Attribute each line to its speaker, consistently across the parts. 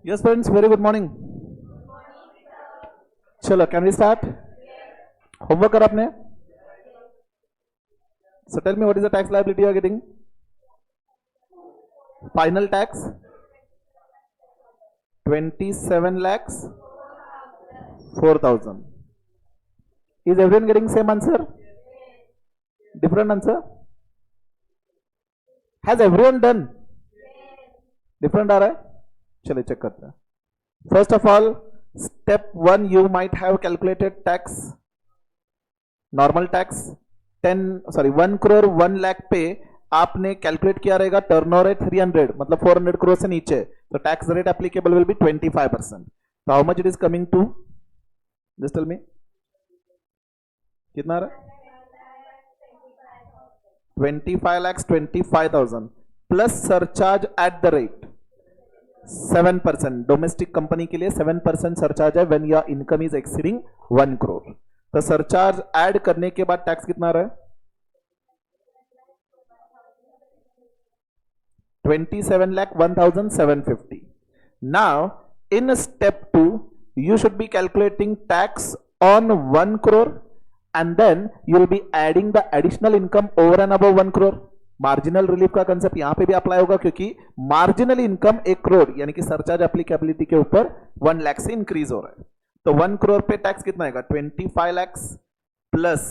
Speaker 1: Yes, friends, very good morning. चलो, can we start? Homework करा आपने? So tell me what is the tax liability you are getting? Final tax 27 lakhs 4,000. Is everyone getting same answer? Different answer? Has everyone done? Different आ रहा है? चलिए check करते हैं. First of all, step 1 you might have calculated tax, normal tax 1 crore 1 lakh पे आपने calculate किया रहेगा turnover है 300, मतलब 400 करोड़ से नीचे, तो tax rate applicable will be 25%. तो how much it is coming to? Just tell me, कितना आ रहा है? 25,25,000 plus surcharge at the rate 7%. Domestic company के लिए 7% सरचार्ज है when your income is exceeding 1 crore. तो सरचार्ज ऐड करने के बाद टैक्स कितना आ रहा है? 27,01,750. Now, in step 2, you should be calculating tax on 1 crore and then you will be adding the additional income over and above 1 crore. Marginal relief का concept यहां पे भी अप्लाई होगा क्योंकि मार्जिनल इनकम 1 करोड़ यानी कि सरचार्ज एप्लीकेबिलिटी के ऊपर 1 लाख से इंक्रीज हो रहा है. तो 1 करोड़ पे टैक्स कितना आएगा? 25 lakhs plus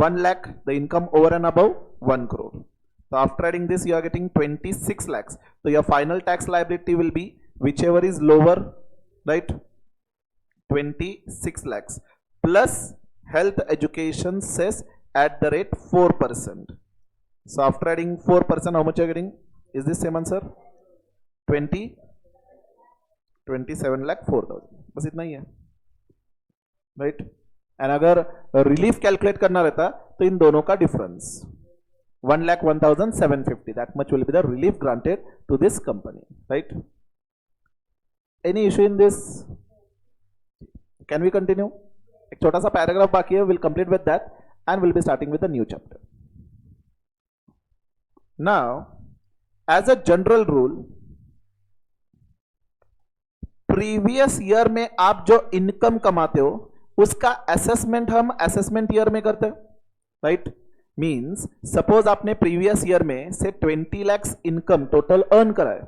Speaker 1: 1 lakh the income over and above 1 crore. So after adding this, you are getting 26 lakhs. So your final tax liability will be whichever is lower, right? 26 lakhs plus health education cess at the rate 4%. So after adding 4%, how much you are getting? Is this same answer? 27 lakh 4,000. बस इतना ही है, right? And अगर relief calculate करना रहता तो इन दोनों का difference 1,01,750, that much will be the relief granted to this company, right? Any issue in this? Can we continue? एक छोटा सा पैराग्राफ बाकी है, we'll complete with that and we'll be starting with a new chapter. Now, as a general rule, previous year में आप जो income कमाते हो उसका असेसमेंट हम असेसमेंट ईयर में करते हैं, right? मीन्स सपोज आपने प्रीवियस ईयर में से 20 lakhs इनकम टोटल अर्न करा है,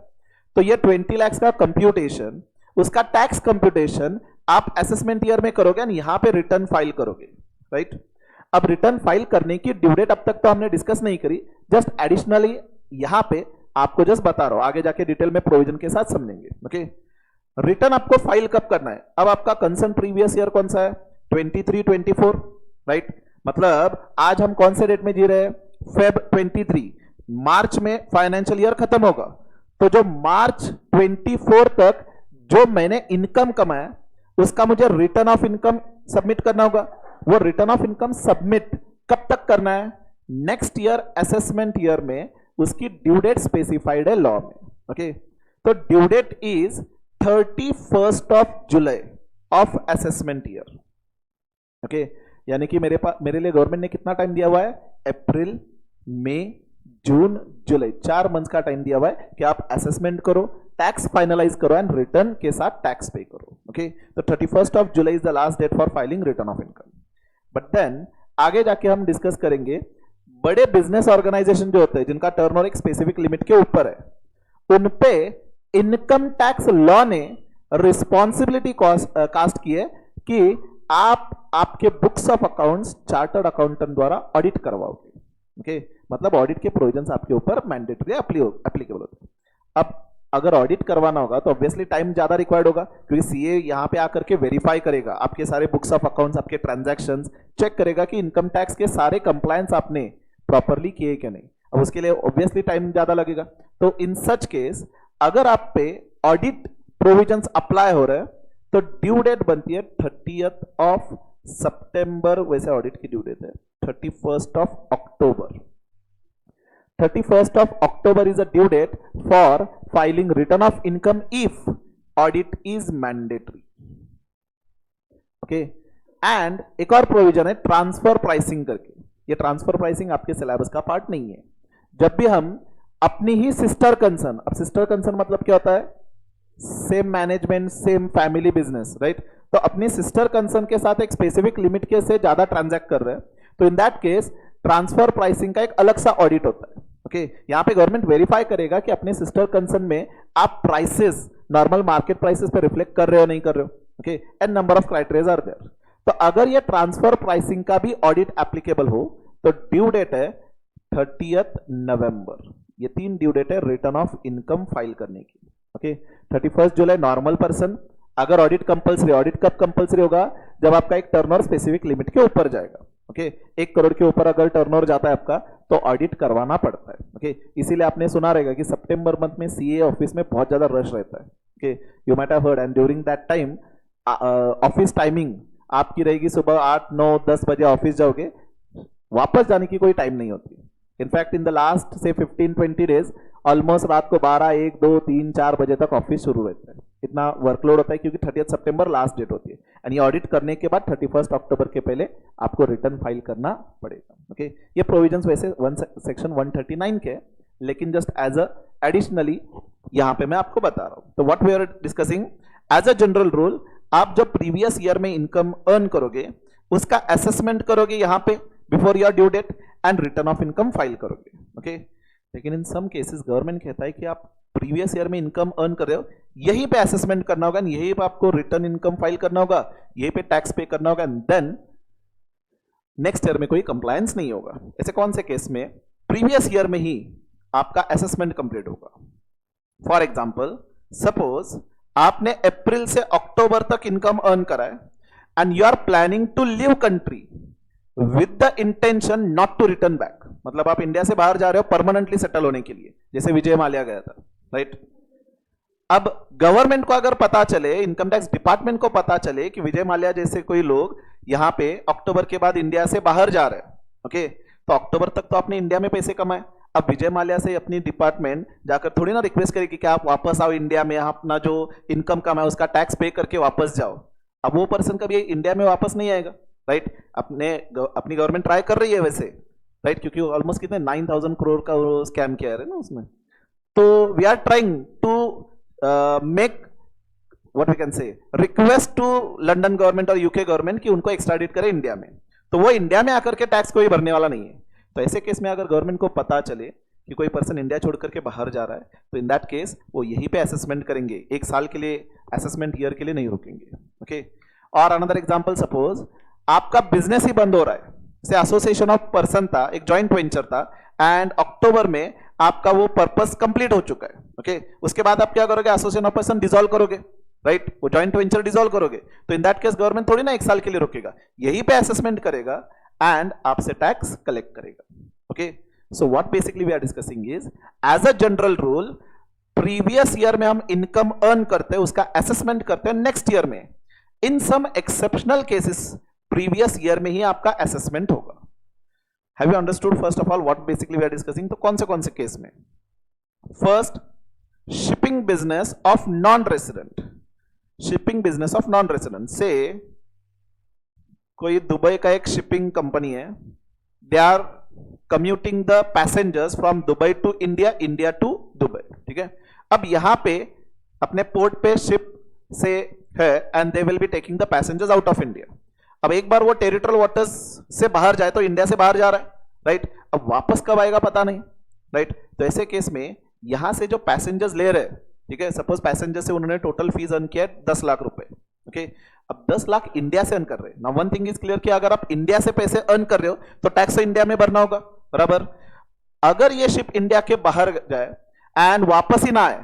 Speaker 1: तो ये 20 lakhs का कंप्यूटेशन, उसका टैक्स कंप्यूटेशन आप असेसमेंट ईयर में करोगे और यहां पे रिटर्न फाइल करोगे, राइट? अब रिटर्न फाइल करने की ड्यू डेट अब तक तो हमने डिस्कस नहीं करी, जस्ट एडिशनली यहां पे आपको जस्ट बता रहा हूं, आगे जाके डिटेल में प्रोविजन के साथ समझेंगे. ओके, रिटर्न आपको फाइल कब करना है? अब आपका कंसर्न प्रीवियस ईयर कौन सा है? 23-24, राइट? मतलब आज हम कौन से डेट में जी रहे हैं? फेब 23. मार्च में फाइनेंशियल ईयर खत्म होगा, तो जो मार्च 24 तक जो मैंने इनकम कमाया उसका मुझे रिटर्न ऑफ इनकम सबमिट करना होगा. वो रिटर्न ऑफ इनकम सबमिट कब तक करना है? नेक्स्ट ईयर असेसमेंट ईयर में उसकी ड्यू डेट स्पेसिफाइड है लॉ में. ओके, तो due date is 31 July of assessment year. Okay, यानी कि मेरे लिए गवर्नमेंट ने कितना टाइम दिया हुआ है? अप्रैल, मई, जून, जुलाई, 4 मंथ्स का टाइम दिया हुआ है कि आप असेसमेंट करो, टैक्स फाइनलाइज करो एंड रिटर्न के साथ टैक्स पे करो. ओके, तो 31 July is the last date for filing return of income. But then आगे जाके हम डिस्कस करेंगे बड़े बिजनेस ऑर्गेनाइजेशन जो होते हैं जिनका टर्नओवर एक स्पेसिफिक लिमिट के ऊपर है, उन पे इनकम टैक्स लॉ ने रिस्पॉन्सिबिलिटी कास्ट की है कि आप आपके books of accounts chartered accountant द्वारा ऑडिट करवाओगे. ओके, मतलब ऑडिट के प्रोविजंस आपके ऊपर मैंडेटरी एप्लीकेबल होते हैं. अब अगर ऑडिट करवाना होगा तो ऑब्वियसली टाइम ज्यादा रिक्वायर्ड होगा क्योंकि सीए यहां पे आकर के वेरीफाई करेगा आपके सारे बुक्स ऑफ अकाउंट्स, आपके ट्रांजैक्शंस, चेक करेगा कि इनकम टैक्स के सारे कंप्लायंस आपने प्रॉपरली किए कि नहीं. अब उसके लिए ऑब्वियसली टाइम ज्यादा लगेगा. तो इन सच केस अगर आप पे ऑडिट प्रोविजंस अप्लाई हो रहे हैं तो ड्यू डेट बनती है 30 सितंबर. वैसे ऑडिट की ड्यू डेट है 31 अक्टूबर. 31 October is a due date for filing return of income if audit is mandatory. Okay, and एक और प्रोविजन है ट्रांसफर प्राइसिंग करके. ये ट्रांसफर प्राइसिंग आपके सिलेबस का पार्ट नहीं है. जब भी हम अपनी ही सिस्टर कंसर्न, अब सिस्टर कंसर्न मतलब क्या होता है? Same management, same family business, right? तो अपनी सिस्टर कंसर्न के साथ एक स्पेसिफिक लिमिट के से ज्यादा ट्रांजैक्ट कर रहे हैं, तो in that case transfer pricing का एक अलग सा ऑडिट होता है। ओके, यहाँ पे गवर्नमेंट वेरीफाई करेगा कि अपने सिस्टर कंसर्न में आप प्राइसेस नॉर्मल मार्केट प्राइसेस पे रिफ्लेक्ट कर रहे हो नहीं कर रहे हो। Okay, and number of criteria are there. तो अगर ये ट्रांसफर प्राइसिंग का भी ऑडिट एप्लीकेबल हो तो ड्यू डेट है 30 नवंबर। ये 3 ड्यू डेट है रिटर्न ऑफ इनकम फाइल करने की। ओके, 31 जुलाई नॉर्मल पर्सन। अगर ऑडिट कंपलसरी, ऑडिट कब कंपलसरी होगा? जब आपका एक टर्नओवर स्पेसिफिक लिमिट के ऊपर जाएगा। ओके, 1 करोड़ के ऊपर अगर टर्नओवर जाता है आपका तो ऑडिट करवाना पड़ता है। ओके, इसीलिए आपने सुना रहेगा कि सितंबर मंथ में सीए ऑफिस में बहुत ज्यादा रश रहता है। Okay, you might have heard, and during that time office timing आपकी रहेगी सुबह 8, 9, 10 बजे ऑफिस जाओगे, वापस जाने की कोई टाइम नहीं होती। इनफैक्ट इन द लास्ट से 15-20 डेज ऑलमोस्ट रात को 12, 1, 2, 3, 4 बजे तक ऑफिस शुरू रहता है। इतना वर्कलोड होता है क्योंकि 30 सितंबर लास्ट डेट होती है, एंड ये ऑडिट करने के बाद 31 अक्टूबर के पहले आपको रिटर्न फाइल करना पड़ेगा। ओके, ये प्रोविजंस वैसे सेक्शन 139 के, लेकिन जस्ट एज अ एडिशनली यहां पे मैं आपको बता रहा हूं। तो what we are discussing, as a general rule, आप जब प्रीवियस ईयर में इनकम अर्न करोगे उसका असेसमेंट करोगे यहां पे before your due date, and return of income file करोगे। ओके, लेकिन इन सम केसेस गवर्नमेंट कहता है कि आप प्रीवियस ईयर में इनकम अर्न कर रहे हो, यहीं पे असेसमेंट करना होगा, यहीं पे आपको रिटर्न इनकम फाइल करना होगा, यहीं पे टैक्स पे करना होगा, एंड देन नेक्स्ट ईयर में कोई कंप्लायंस नहीं होगा। ऐसे कौन से केस में? प्रीवियस ईयर में ही आपका असेसमेंट कंप्लीट होगा। फॉर एग्जाम्पल, सपोज आपने अप्रैल से अक्टूबर तक इनकम अर्न करा है and you are planning to leave country with the intention not to return back. मतलब आप इंडिया से बाहर जा रहे हो परमानेंटली सेटल होने के लिए, जैसे विजय माल्या गया था, राइट? अब गवर्नमेंट को अगर पता चले, इनकम टैक्स डिपार्टमेंट को पता चले कि विजय माल्या जैसे कोई लोग यहां पे अक्टूबर के बाद इंडिया से बाहर जा रहे हैं, ओके, तो अक्टूबर तक तो आपने इंडिया में पैसे कमाए। अब विजय माल्या से अपनी डिपार्टमेंट जाकर थोड़ी ना रिक्वेस्ट करेगी कि आप वापस आओ इंडिया में, अपना जो इनकम कमाए उसका टैक्स पे करके वापस जाओ। अब वो पर्सन कभी इंडिया में वापस नहीं आएगा, राइट? अपनी गवर्नमेंट ट्राई कर रही है वैसे, राइट? क्योंकि ऑलमोस्ट कितने 9,000 करोड़ का स्कैम किया है ना उसमें। तो we are trying to make what we can say request to London government और यूके गवर्नमेंट कि उनको एक्स्ट्राडिट करे इंडिया में, तो वो इंडिया में आकर के टैक्स कोई भरने वाला नहीं है। तो ऐसे केस में अगर गवर्नमेंट को पता चले कि कोई पर्सन इंडिया छोड़ करके बाहर जा रहा है, तो इन दैट केस वो यहीं पे असेसमेंट करेंगे, 1 साल के लिए असेसमेंट ईयर के लिए नहीं रुकेंगे। ओके, और अनदर एग्जांपल, सपोज आपका बिजनेस ही बंद हो रहा है, से एसोसिएशन ऑफ पर्सन था, एक जॉइंट वेंचर था, एंड अक्टूबर में आपका वो पर्पस कंप्लीट हो चुका है। ओके, उसके बाद आप क्या करोगे? एसोसिएशन ऑफ पर्सन डिसॉल्व करोगे, राइट? वो जॉइंट वेंचर डिसॉल्व करोगे, तो इन दैट केस गवर्नमेंट थोड़ी ना 1 साल के लिए रुकेगा, यहीं पे असेसमेंट करेगा एंड आपसे टैक्स कलेक्ट करेगा। Okay, so what basically we are discussing is, as a general rule, previous year में हम इनकम अर्न करते हैं, उसका असेसमेंट करते हैं नेक्स्ट ईयर में। In some exceptional cases previous year में ही आपका असेसमेंट होगा। Have you understood first of all what basically we are discussing? तो कौन से केस में? First, shipping business of non resident. Shipping business of non resident से कोई दुबई का एक शिपिंग कंपनी है, they are commuting the passengers from Dubai to India, India to Dubai, ठीक है? अब यहां पे अपने पोर्ट पे शिप से है and they will be taking the passengers out of India. अब एक बार वो टेरिटोरियल वाटर्स से बाहर जाए तो इंडिया से बाहर जा रहा है, राइट? अब वापस कब आएगा पता नहीं, राइट? तो ऐसे केस में यहां से जो पैसेंजर्स ले रहे हैं, ठीक है, सपोज पैसेंजर से उन्होंने टोटल फीस अर्न किया 10 लाख रुपए, ओके, अब 10 लाख इंडिया से अर्न कर रहे हैं। Now one thing is clear कि अगर आप इंडिया से पैसे अर्न कर रहे हो तो टैक्स तो इंडिया में भरना होगा, बराबर? अगर ये शिप इंडिया के बाहर जाए एंड वापस ही ना आए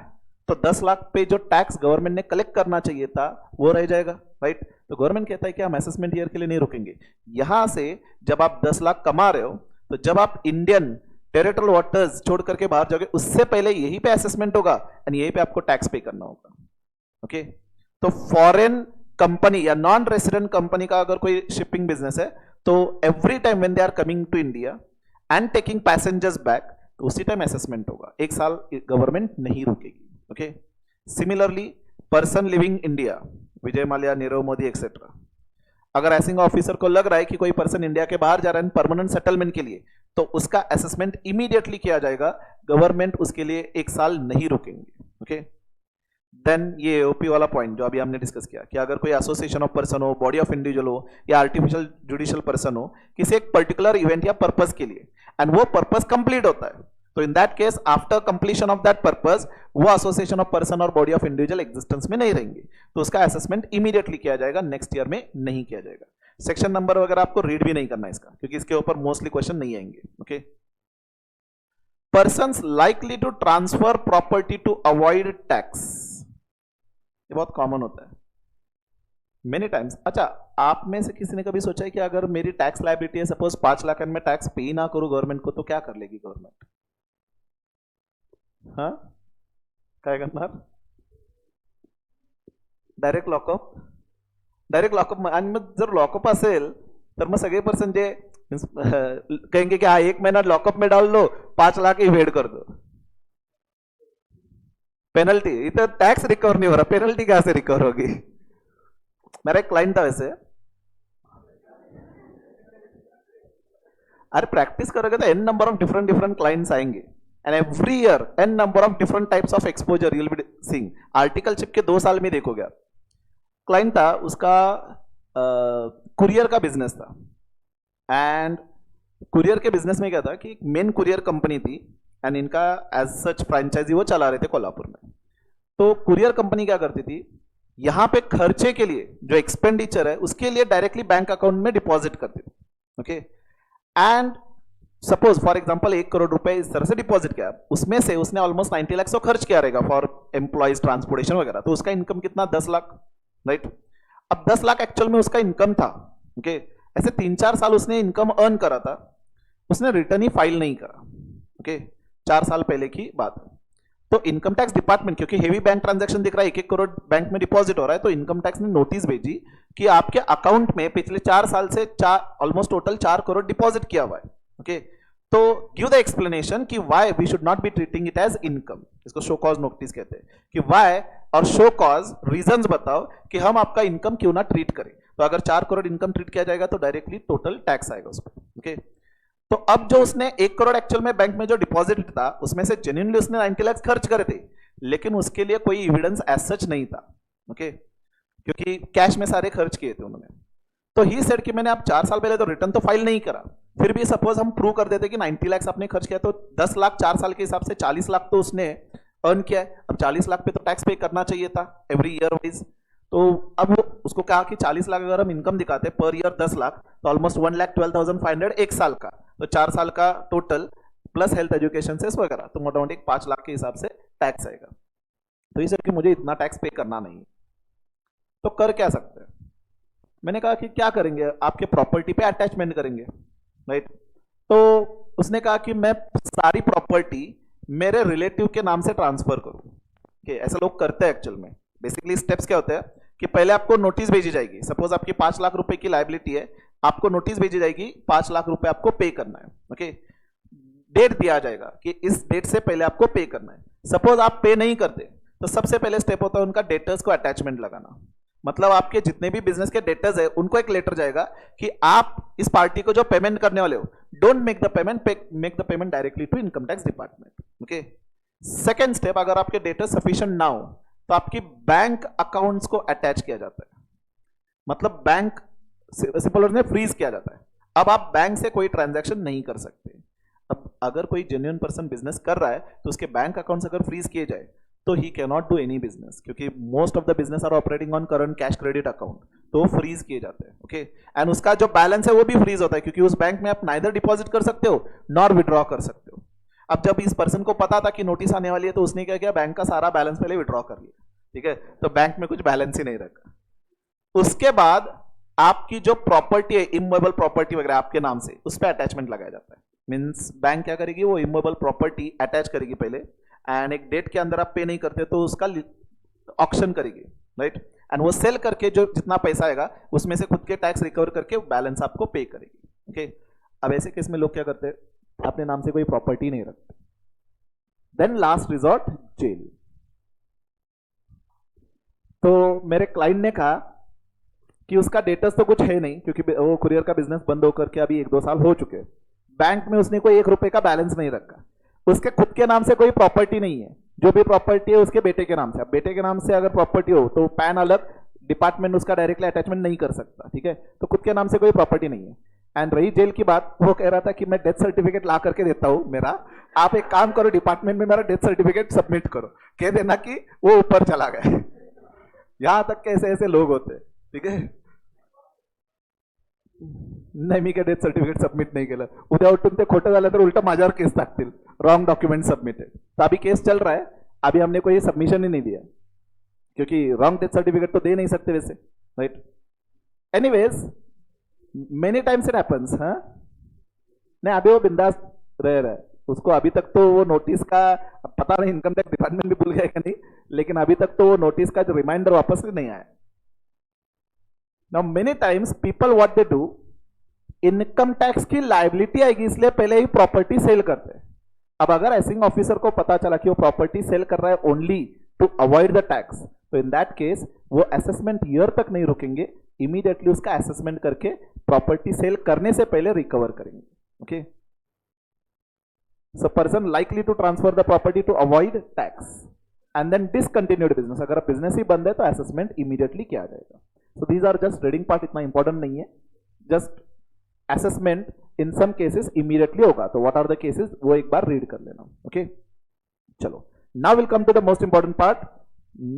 Speaker 1: तो 10 लाख पे जो टैक्स गवर्नमेंट ने कलेक्ट करना चाहिए था वो रह जाएगा, राइट? तो गवर्नमेंट कहता है कि हम असेसमेंट ईयर के लिए नहीं रुकेंगे। यहां से जब आप 10 लाख कमा रहे हो तो जब आप इंडियन टेरिटोरियल वाटर्स छोड़ करके बाहर जाओगे उससे पहले यहीं पे असेसमेंट होगा एंड यहीं पे आपको टैक्स पे करना होगा। ओके, तो फॉरेन कंपनी या नॉन रेसिडेंट कंपनी का अगर कोई शिपिंग बिजनेस है तो every time when they are coming to India and taking passengers back, तो उसी टाइम असेसमेंट होगा, 1 साल गवर्नमेंट नहीं रुकेगी। Okay, similarly person living India, Vijay Mallya, Nirav Modi etcetera, अगर ऐसिंग ऑफिसर को लग रहा है कि कोई पर्सन इंडिया के बाहर जा रहा है परमानेंट सेटलमेंट के लिए, तो उसका असेसमेंट इमीडिएटली किया जाएगा, गवर्नमेंट उसके लिए 1 साल नहीं रुकेंगे। ओके, देन ये एओपी वाला पॉइंट जो अभी हमने डिस्कस किया कि अगर कोई एसोसिएशन ऑफ पर्सन हो, बॉडी ऑफ इंडिविजुअल हो या आर्टिफिशियल जुडिशियल पर्सन हो किसी एक पर्टिकुलर इवेंट या पर्पस के लिए, एंड वो पर्पस कंप्लीट होता है, तो in that case after completion of that purpose वो एसोसिएशन ऑफ पर्सन और बॉडी ऑफ इंडिविजुअल एग्जिस्टेंस में नहीं रहेंगे, तो उसका असेसमेंट इमीडिएटली किया जाएगा, नेक्स्ट ईयर में नहीं किया जाएगा। सेक्शन नंबर वगैरह आपको रीड भी नहीं करना इसका, क्योंकि इसके ऊपर मोस्टली क्वेश्चन नहीं आएंगे। Okay, persons likely to transfer property to avoid tax, ये बहुत कॉमन होता है मेनी टाइम्स। अच्छा, आप में से किसी ने कभी सोचा है कि अगर मेरी टैक्स लायबिलिटी है सपोज 5 लाख एंड मैं टैक्स पे ही ना करूं गवर्नमेंट को, तो क्या कर लेगी गवर्नमेंट? हाँ, काय करणार? Direct lockup, direct lockup. आणि मग जर लॉकअप असेल तर मग सगळे पर्सन जे कहेंगे कि हाँ 1 महीना लॉकअप में डाल दो, 5 लाख इवेड कर दो, पेनल्टी। इधर टैक्स रिकवर नहीं हो रहा, पेनल्टी कहां से रिकवर होगी? मेरा एक क्लाइंट था वैसे, अरे प्रैक्टिस करोगे तो n number of different different clients आएंगे, and every year n number of different types of exposure you will be seeing. Articleship के 2 साल में देखोगे आप। क्लाइंट था, उसका कुरियर का बिजनेस था, एंड कुरियर के बिजनेस में क्या था कि मेन कुरियर कंपनी थी एंड इनका एज सच फ्रेंचाइजी वो चला रहे थे कोल्हापुर में। तो कुरियर कंपनी क्या करती थी, यहां पे खर्चे के लिए जो एक्सपेंडिचर है उसके लिए डायरेक्टली बैंक अकाउंट में डिपॉजिट करती थी। Okay, and suppose for example 1 crore रुपए इस तरह से डिपॉजिट किया, उसमें से उसने ऑलमोस्ट 90 लाख खर्च किया रहेगा फॉर एम्प्लॉइज ट्रांसपोर्टेशन वगैरह, तो उसका इनकम कितना 10 लाख, राइट। अब 10 लाख एक्चुअल में उसका इनकम था। ओके, ऐसे 3-4 साल उसने इनकम अर्न करा था, उसने रिटर्न ही फाइल नहीं करा। ओके, 4 साल पहले की बात है। तो इनकम टैक्स डिपार्टमेंट, क्योंकि हेवी बैंक ट्रांजैक्शन दिख रहा है, 1-1 करोड़ बैंक में डिपॉजिट हो रहा है, तो इनकम टैक्स ने नोटिस भेजी कि आपके अकाउंट में पिछले 4 साल से ऑलमोस्ट टोटल 4 करोड़ डिपॉजिट किया हुआ है। ओके, तो गिव द एक्सप्लेनेशन कि why we should not be treating it as income, इसको शो कॉज नोटिस कहते हैं, कि व्हाई और शो कॉज रीजंस बताओ कि हम आपका इनकम क्यों ना ट्रीट करें। तो अगर 4 करोड़ इनकम ट्रीट किया जाएगा तो डायरेक्टली टोटल टैक्स आएगा उस पर। ओके, तो अब जो उसने 1 करोड़ एक्चुअल में बैंक में जो डिपॉजिट था उसमें से जेन्युइनली उसने 90 लाख खर्च करे थे, लेकिन उसके लिए कोई एविडेंस एज सच नहीं था। ओके, क्योंकि कैश में सारे खर्च किए थे उन्होंने। तो ही सेड कि मैंने अब 4 साल पहले तो रिटर्न तो फाइल नहीं करा, फिर भी सपोज हम प्रूव कर देते कि 90 लाख आपने खर्च किया, तो 10 लाख 4 साल के हिसाब से 40 लाख तो उसने अर्न किया है। अब 40 लाख पे तो टैक्स पे करना चाहिए था एवरी ईयर वाइज। तो अब वो उसको कहा कि 40 लाख अगर हम इनकम दिखाते पर ईयर 10 लाख, तो ऑलमोस्ट 1,12,500 1 साल का, तो 4 साल का टोटल प्लस हेल्थ एजुकेशन से वगैरह, तो मोटामोटी 5 लाख के हिसाब से टैक्स आएगा। तो ये सर कि मुझे इतना टैक्स पे करना नहीं, तो कर क्या सकते हैं? मैंने कहा कि क्या करेंगे, आपके प्रॉपर्टी पे अटैचमेंट करेंगे, राइट। तो उसने कहा कि मैं सारी प्रॉपर्टी मेरे रिलेटिव के नाम से ट्रांसफर करूं। ऐसा लोग करते हैं एक्चुअल में। बेसिकली स्टेप्स क्या होते हैं कि पहले आपको नोटिस भेजी जाएगी, सपोज आपकी 5 लाख रुपए की लायबिलिटी है, आपको नोटिस भेजी जाएगी 5 लाख रुपए आपको पे करना है। ओके, डेट दिया जाएगा कि इस डेट से पहले आपको पे करना है। सपोज आप पे नहीं करते तो सबसे पहले स्टेप होता है उनका डेटर्स को अटैचमेंट लगाना। मतलब आपके जितने भी बिजनेस के डेटर्स है उनको एक लेटर जाएगा कि आप इस पार्टी को जो पेमेंट करने वाले हो, don't make the payment, make the payment directly to income tax department. Okay, second step, अगर आपके डेटर्स सफिशिएंट ना हो तो आपकी बैंक अकाउंट्स को अटैच किया जाता है, मतलब बैंक सिंपल में फ्रीज किया जाता है। अब आप बैंक से कोई ट्रांजैक्शन नहीं कर सकते। अब अगर कोई जेन्युइन पर्सन बिजनेस कर रहा है तो उसके बैंक अकाउंट्स अगर फ्रीज किए जाए तो he can not do any business, क्योंकि most of the business are operating on current cash credit account, तो वो फ्रीज किए जाते हैं। ओके, एंड उसका जो बैलेंस है वो भी फ्रीज होता है, क्योंकि उस बैंक में आप नाइदर डिपॉजिट कर सकते हो नॉर विड्रॉ कर सकते हो। अब जब इस पर्सन को पता था कि नोटिस आने वाली है तो उसने क्या किया, बैंक का सारा बैलेंस पहले विड्रॉ कर लिया। ठीक है, तो बैंक में कुछ बैलेंस ही नहीं रखा। उसके बाद आपकी जो प्रॉपर्टी है, इमूवेबल प्रॉपर्टी वगैरह आपके नाम से, उस पर अटैचमेंट लगाया जाता है। मीन्स बैंक क्या करेगी, वो इमूवेबल प्रॉपर्टी अटैच करेगी पहले, एंड एक डेट के अंदर आप पे नहीं करते तो उसका ऑक्शन करेगी, राइट। एंड वो सेल करके जो जितना पैसा आएगा उसमें से खुद के टैक्स रिकवर करके बैलेंस आपको पे करेगी। ओके, अब ऐसे केस में लोग क्या करते हैं, अपने नाम से कोई प्रॉपर्टी नहीं रखते। Then last resort jail. तो मेरे क्लाइंट ने कहा कि उसका डेटस तो कुछ है नहीं, क्योंकि वो कुरियर का बिजनेस बंद होकर के अभी 1-2 साल हो चुके हैं। बैंक में उसने कोई 1 रुपए का बैलेंस नहीं रखा, उसके खुद के नाम से कोई प्रॉपर्टी नहीं है जो भी प्रॉपर्टी है उसके बेटे के नाम से। अब बेटे के नाम से अगर प्रॉपर्टी हो तो पैन अलग, डिपार्टमेंट उसका डायरेक्टली अटैचमेंट नहीं कर सकता, ठीक है। तो खुद के नाम से कोई प्रॉपर्टी नहीं है। एंड रही जेल की बात, वो कह रहा था कि मैं डेथ सर्टिफिकेट ला करके देता हूं मेरा, आप एक काम करो डिपार्टमेंट में मेरा डेथ सर्टिफिकेट सबमिट करो, कह देना कि वो ऊपर चला गया। यहां तक कैसे ऐसे लोग होते, ठीक है। नाही मी काय डेथ सर्टिफिकेट सबमिट नहीं केलं, उद्या उठून ते खोटं झालं तर उलट माझ्यावर केस टाकतील, रॉन्ग डॉक्यूमेंट सबमिटेड। तो अभी केस चल रहा है, अभी हमने कोई सबमिशन ही नहीं दिया, क्योंकि रॉन्ग डेथ सर्टिफिकेट तो दे नहीं सकते वैसे, right. Anyways many times it happens, हाँ नहीं अभी वो बिंदास रह रहा है, उसको अभी तक तो वो नोटिस का पता नहीं, इनकम टैक्स डिपार्टमेंट भी भूल गया कि नहीं, लेकिन अभी तक तो वो नोटिस का जो रिमाइंडर वापस भी नहीं आया। Now many times people what they do, income tax की लायबिलिटी आएगी इसलिए पहले ही प्रॉपर्टी सेल करते हैं। अब अगर असेसिंग ऑफिसर को पता चला कि वो प्रॉपर्टी सेल कर रहा है only to avoid the tax, तो इन दैट केस वो असेसमेंट ईयर तक नहीं रुकेंगे, इमीडिएटली उसका असेसमेंट करके प्रॉपर्टी सेल करने से पहले रिकवर करेंगे, okay. So person likely to transfer the property to avoid tax and then discontinued business, अगर बिजनेस ही बंद है तो असेसमेंट इमीडिएटली किया जाएगा। So these are just reading part, इतना इंपॉर्टेंट नहीं है, just assessment in some cases immediately होगा, तो व्हाट आर द केसेस वो एक बार रीड कर लेना, ओके। चलो now will come to the most important part,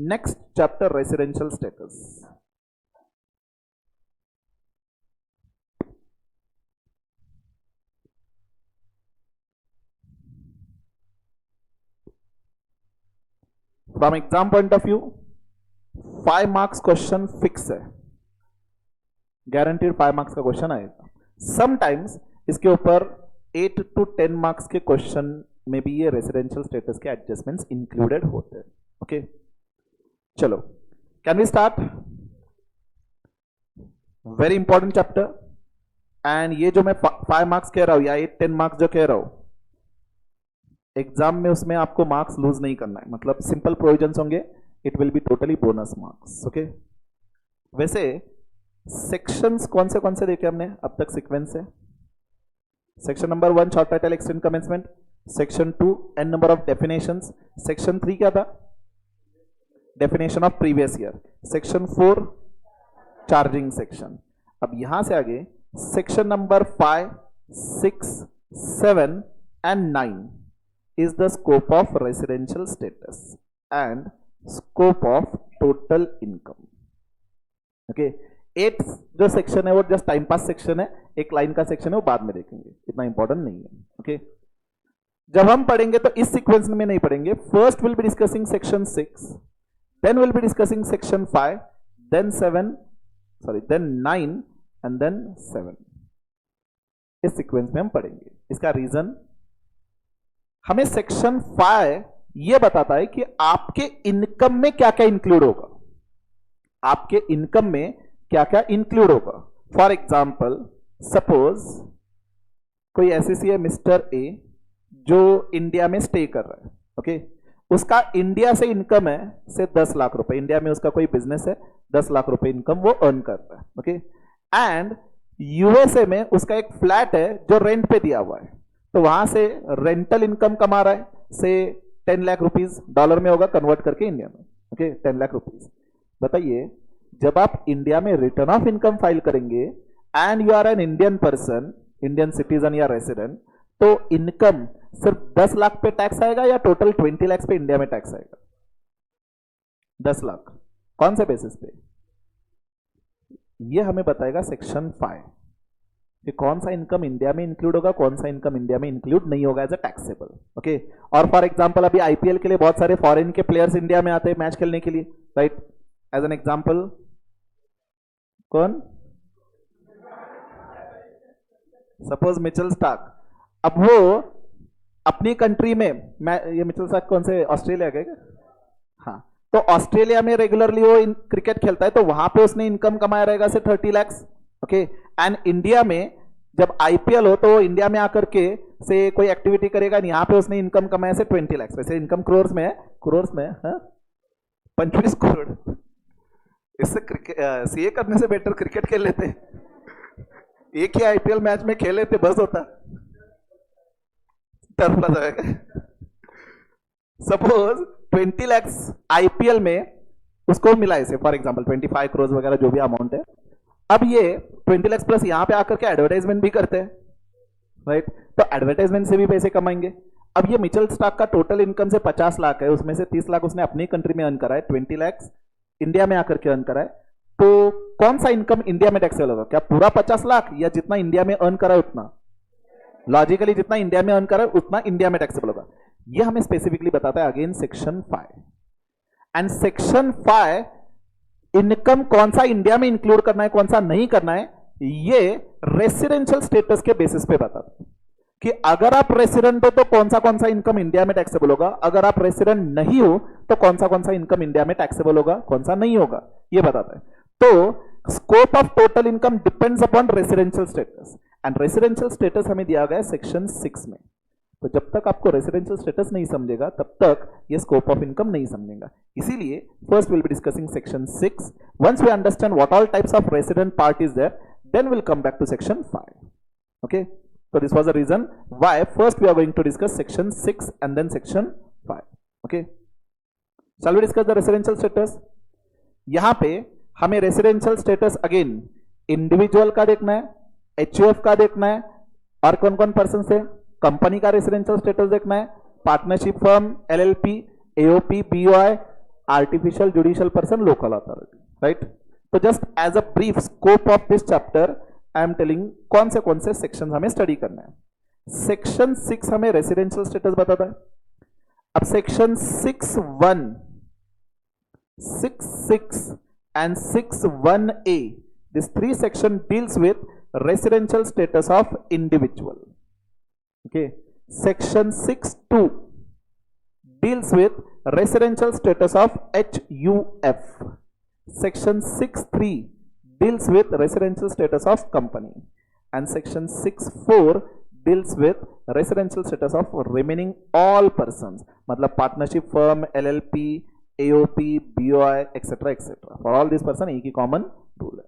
Speaker 1: next chapter residential status. From exam point of view 5 marks question fix है, guaranteed 5 marks का question आएगा। समटाइम्स इसके ऊपर 8 to 10 मार्क्स के क्वेश्चन में भी ये रेसिडेंशियल स्टेटस के एडजस्टमेंट्स इंक्लूडेड होते हैं, ओके। चलो can we start, very important chapter. And ये जो मैं 5 मार्क्स कह रहा हूं या 8-10 मार्क्स जो कह रहा हूं, एग्जाम में उसमें आपको मार्क्स लूज नहीं करना है, मतलब सिंपल प्रोविजंस होंगे, it will be totally bonus marks, okay. वैसे सेक्शंस कौन से देखे हमने अब तक सीक्वेंस है? Section number 1 short title extend commencement, section 2 an number of definitions, section 3 क्या था? Definition of previous year, section 4 charging section. अब यहां से आगे section number 5, 6, 7 and 9 is the scope of residential status and scope of total income, okay। 8 जो section है वो just time pass section है, एक लाइन का सेक्शन है, वो बाद में देखेंगे, इतना इंपॉर्टेंट नहीं है, ओके। जब हम पढ़ेंगे तो इस सीक्वेंस में नहीं पढ़ेंगे, first will be discussing section 6, then will be discussing section 5, then 9 and then 7। इस सीक्वेंस में हम पढ़ेंगे। इसका रीजन, हमें सेक्शन 5 यह बताता है कि आपके इनकम में क्या क्या इंक्लूड होगा, आपके इनकम में क्या क्या इंक्लूड होगा। फॉर एग्जाम्पल सपोज कोई एसएससी है मिस्टर ए जो इंडिया में स्टे कर रहा है, ओके। उसका इंडिया से इनकम है से 10 लाख रुपए, इंडिया में उसका कोई बिजनेस है, 10 लाख रुपए इनकम वो अर्न कर रहा है, ओके। एंड यूएसए में उसका एक फ्लैट है जो रेंट पे दिया हुआ है, तो वहां से रेंटल इनकम कमा रहा है, से 10 लाख रुपीज, डॉलर में होगा कन्वर्ट करके इंडिया में, ओके 10 लाख रुपीज। बताइए जब आप इंडिया में रिटर्न ऑफ इनकम फाइल करेंगे and you are an Indian person, Indian citizen या रेसिडेंट, तो इनकम सिर्फ 10 लाख पे टैक्स आएगा या टोटल 20 लाख पे इंडिया में टैक्स आएगा? 10 लाख, कौन से बेसिस पे? ये हमें बताएगा सेक्शन 5 कि कौन सा इनकम इंडिया में इंक्लूड होगा, कौन सा इनकम इंडिया में इंक्लूड नहीं होगा एज अ टैक्सेबल, ओके। और फॉर एग्जांपल अभी आईपीएल के लिए बहुत सारे फॉरेन के प्लेयर्स इंडिया में आते हैं मैच खेलने के लिए, राइट। एज एन एग्जांपल कौन? Suppose Mitchell Starc. अब वो अपनी कंट्री में, ये मिचेल स्टार्क कौन से, ऑस्ट्रेलिया के? हाँ, तो ऑस्ट्रेलिया में रेगुलरली वो क्रिकेट खेलता है, तो वहां पे उसने इनकम कमाया रहेगा से 30 लाख, ओके। एंड इंडिया में जब आईपीएल हो तो इंडिया में आकर के से कोई एक्टिविटी करेगा, यहां पे उसने इनकम कमाया से 20 लाख। वैसे इनकम क्रोर्स में है, क्रोर्स में, हाँ 25 करोड़। इससे सीए करने से बेटर क्रिकेट खेल लेते, एक ही आईपीएल मैच में खेल लेते, बस होता, टर्फ जाएगा। सपोज 20 लाख आईपीएल में उसको मिला है, फॉर एग्जांपल 25 करोड़ वगैरह जो भी अमाउंट है। अब ये 20 लाख प्लस यहां पे आकर के एडवर्टाइजमेंट भी करते हैं, राइट? तो एडवर्टाइजमेंट से भी पैसे कमाएंगे। अब ये मिचेल स्टार्क का टोटल इनकम से 50 लाख है, उसमें से 30 लाख उसने अपनी कंट्री में अर्न करा है, 20 लाख इंडिया में आकर के अर्न करा है। तो कौन सा इनकम इंडिया में टैक्सेबल होगा? क्या पूरा 50 लाख या जितना इंडिया में अर्न करा है उतना? लॉजिकली जितना इंडिया में अर्न करा है उतना इंडिया में टैक्सेबल होगा। ये हमें स्पेसिफिकली बताता है again section 5। And section 5 income कौन सा इंडिया में इंक्लूड करना है कौन सा नहीं करना है, ये रेसिडेंशियल स्टेटस के बेसिस पे बताता है कि अगर आप रेसिडेंट हो तो कौन सा इनकम इंडिया में टैक्सेबल होगा, अगर आप रेसिडेंट नहीं हो तो कौन सा इनकम इंडिया में टैक्सेबल होगा, कौन सा नहीं होगा, ये बताता है। तो scope of total income depends upon residential status, and residential status हमें दिया गया है सेक्शन 6 में। तो जब तक आपको रेसिडेंशियल स्टेटस नहीं समझेगा तब तक ये स्कोप ऑफ इनकम नहीं समझेगा। इसीलिए first will be discussing section 6। Once we understand what all types of resident part is there, then will come back to section 5। Okay, so this was the reason why first we are going to discuss section 6 and then section 5. okay, shall we discuss the residential status? यहां पे हमें residential status again individual का देखना है, HUF का देखना है, और कौन कौन पर्सन से, कंपनी का रेसिडेंशियल स्टेटस देखना है, partnership firm, LLP, AOP, BOI, artificial judicial person, local authority, right? तो just as a brief scope of this chapter I am telling कौन से सेक्शन हमें स्टडी करना है। सेक्शन 6 हमें रेसिडेंशियल स्टेटस बताता है। अब section 6(1), 6(6) and 6(1)(a, this 3 section deals with residential status of individual. Okay, section 6(2) deals with residential status of HUF. Section 6(3) deals with residential status of company, and section 6(4) deals with residential status of remaining all persons, मतलब partnership firm, LLP, AOP, BOI, etc. etc. For all these person एक ही common rule है।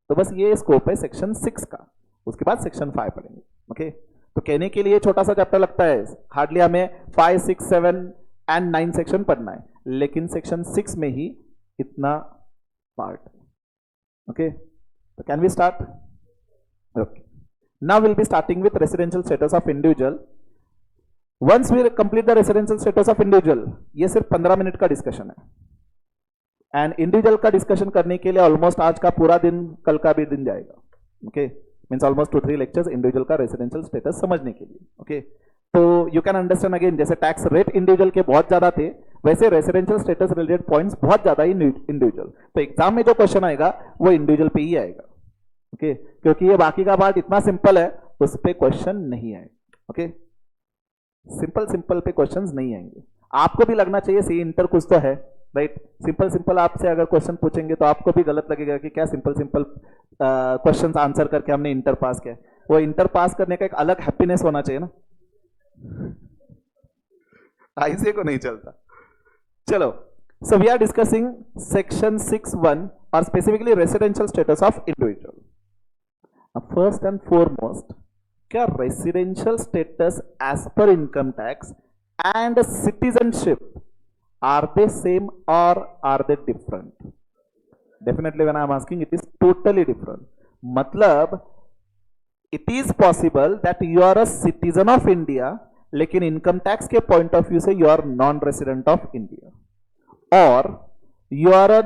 Speaker 1: तो बस ये scope है section 6 का। उसके बाद सेक्शन 5 पढ़ेंगे। ओके, तो कहने के लिए छोटा सा चैप्टर लगता है, हार्डली हमें 5, 6, 7 एंड 9 सेक्शन पढ़ना है, लेकिन सेक्शन 6 में ही इतना पार्ट है। Okay, so can we start? Okay, now we'll be starting with residential status of individual. Once we complete the residential status of individual, ये सिर्फ 15 मिनट का डिस्कशन है, एंड इंडिविजुअल का डिस्कशन करने के लिए ऑलमोस्ट आज का पूरा दिन, कल का भी दिन जाएगा। Okay, means almost 2-3 lectures individual का रेसिडेंशियल स्टेटस समझने के लिए। ओके, तो यू कैन अंडरस्टैंड अगेन, जैसे टैक्स रेट इंडिविजुअल के बहुत ज्यादा थे, वैसे रेसिडेंशियल स्टेटस रिलेटेड पॉइंट्स बहुत ज्यादा ही इंडिविजुअल। तो एग्जाम में जो क्वेश्चन आएगा वो इंडिविजुअल पे ही आएगा। ओके, क्योंकि ये बाकी का पार्ट इतना सिंपल है, उस पे क्वेश्चन नहीं आएगा। ओके, सिंपल पे क्वेश्चंस नहीं आएंगे। आपको भी लगना चाहिए सी इंटर कुछ तो है, राइट? सिंपल आपसे अगर क्वेश्चन पूछेंगे तो आपको भी गलत लगेगा कि क्या सिंपल क्वेश्चंस आंसर करके हमने इंटर पास किया। वो इंटर पास करने का एक अलग हैप्पीनेस होना चाहिए ना, ऐसे को नहीं चलता। चलो, so we are discussing section 6(1) or specifically residential status of individual. First and foremost, क्या residential status as per income tax and citizenship, are they same or are they different? Definitely when I am asking, it is totally different. मतलब it is possible that you are a citizen of India, लेकिन income tax के point of view से you are non resident of India, और you are a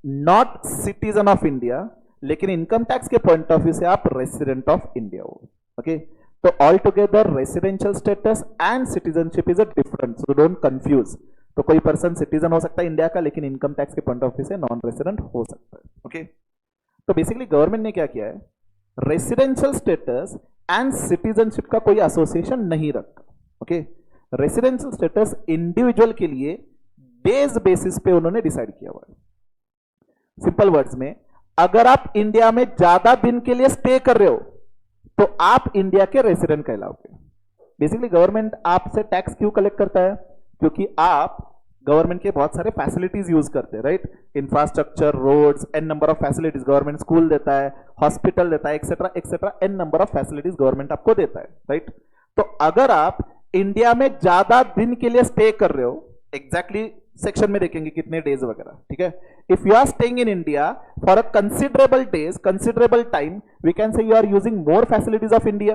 Speaker 1: not citizen of India, लेकिन income tax के point of view से आप resident of India हो। Okay, तो all together residential status and citizenship is a difference, so don't confuse. तो कोई person citizen हो सकता है इंडिया का, लेकिन इनकम टैक्स के पॉइंट ऑफ व्यू से नॉन रेसिडेंट हो सकता है। ओके, तो बेसिकली गवर्नमेंट ने क्या किया है, रेसिडेंशियल स्टेटस एंड सिटीजनशिप का कोई एसोसिएशन नहीं रखा। ओके, रेसिडेंशियल स्टेटस इंडिविजुअल के लिए डेज बेसिस पे उन्होंने डिसाइड किया हुआ है। सिंपल वर्ड्स में, अगर आप इंडिया में ज्यादा दिन के लिए स्टे कर रहे हो तो आप इंडिया के रेसिडेंट कहलाओगे। बेसिकली गवर्नमेंट आपसे टैक्स क्यों कलेक्ट करता है? क्योंकि आप गवर्नमेंट के बहुत सारे फैसिलिटीज यूज करते हैं, right? Infrastructure, roads, an number of facilities government, school देता है, हॉस्पिटल देता है, etcetera etcetera, an number of facilities government आपको देता है, राइट? तो अगर आप इंडिया में ज्यादा दिन के लिए स्टे कर रहे हो, एग्जैक्टली सेक्शन में देखेंगे कितने डेज वगैरह, ठीक है। If you are staying in India for a considerable days, considerable time, we can say you are using more facilities of India,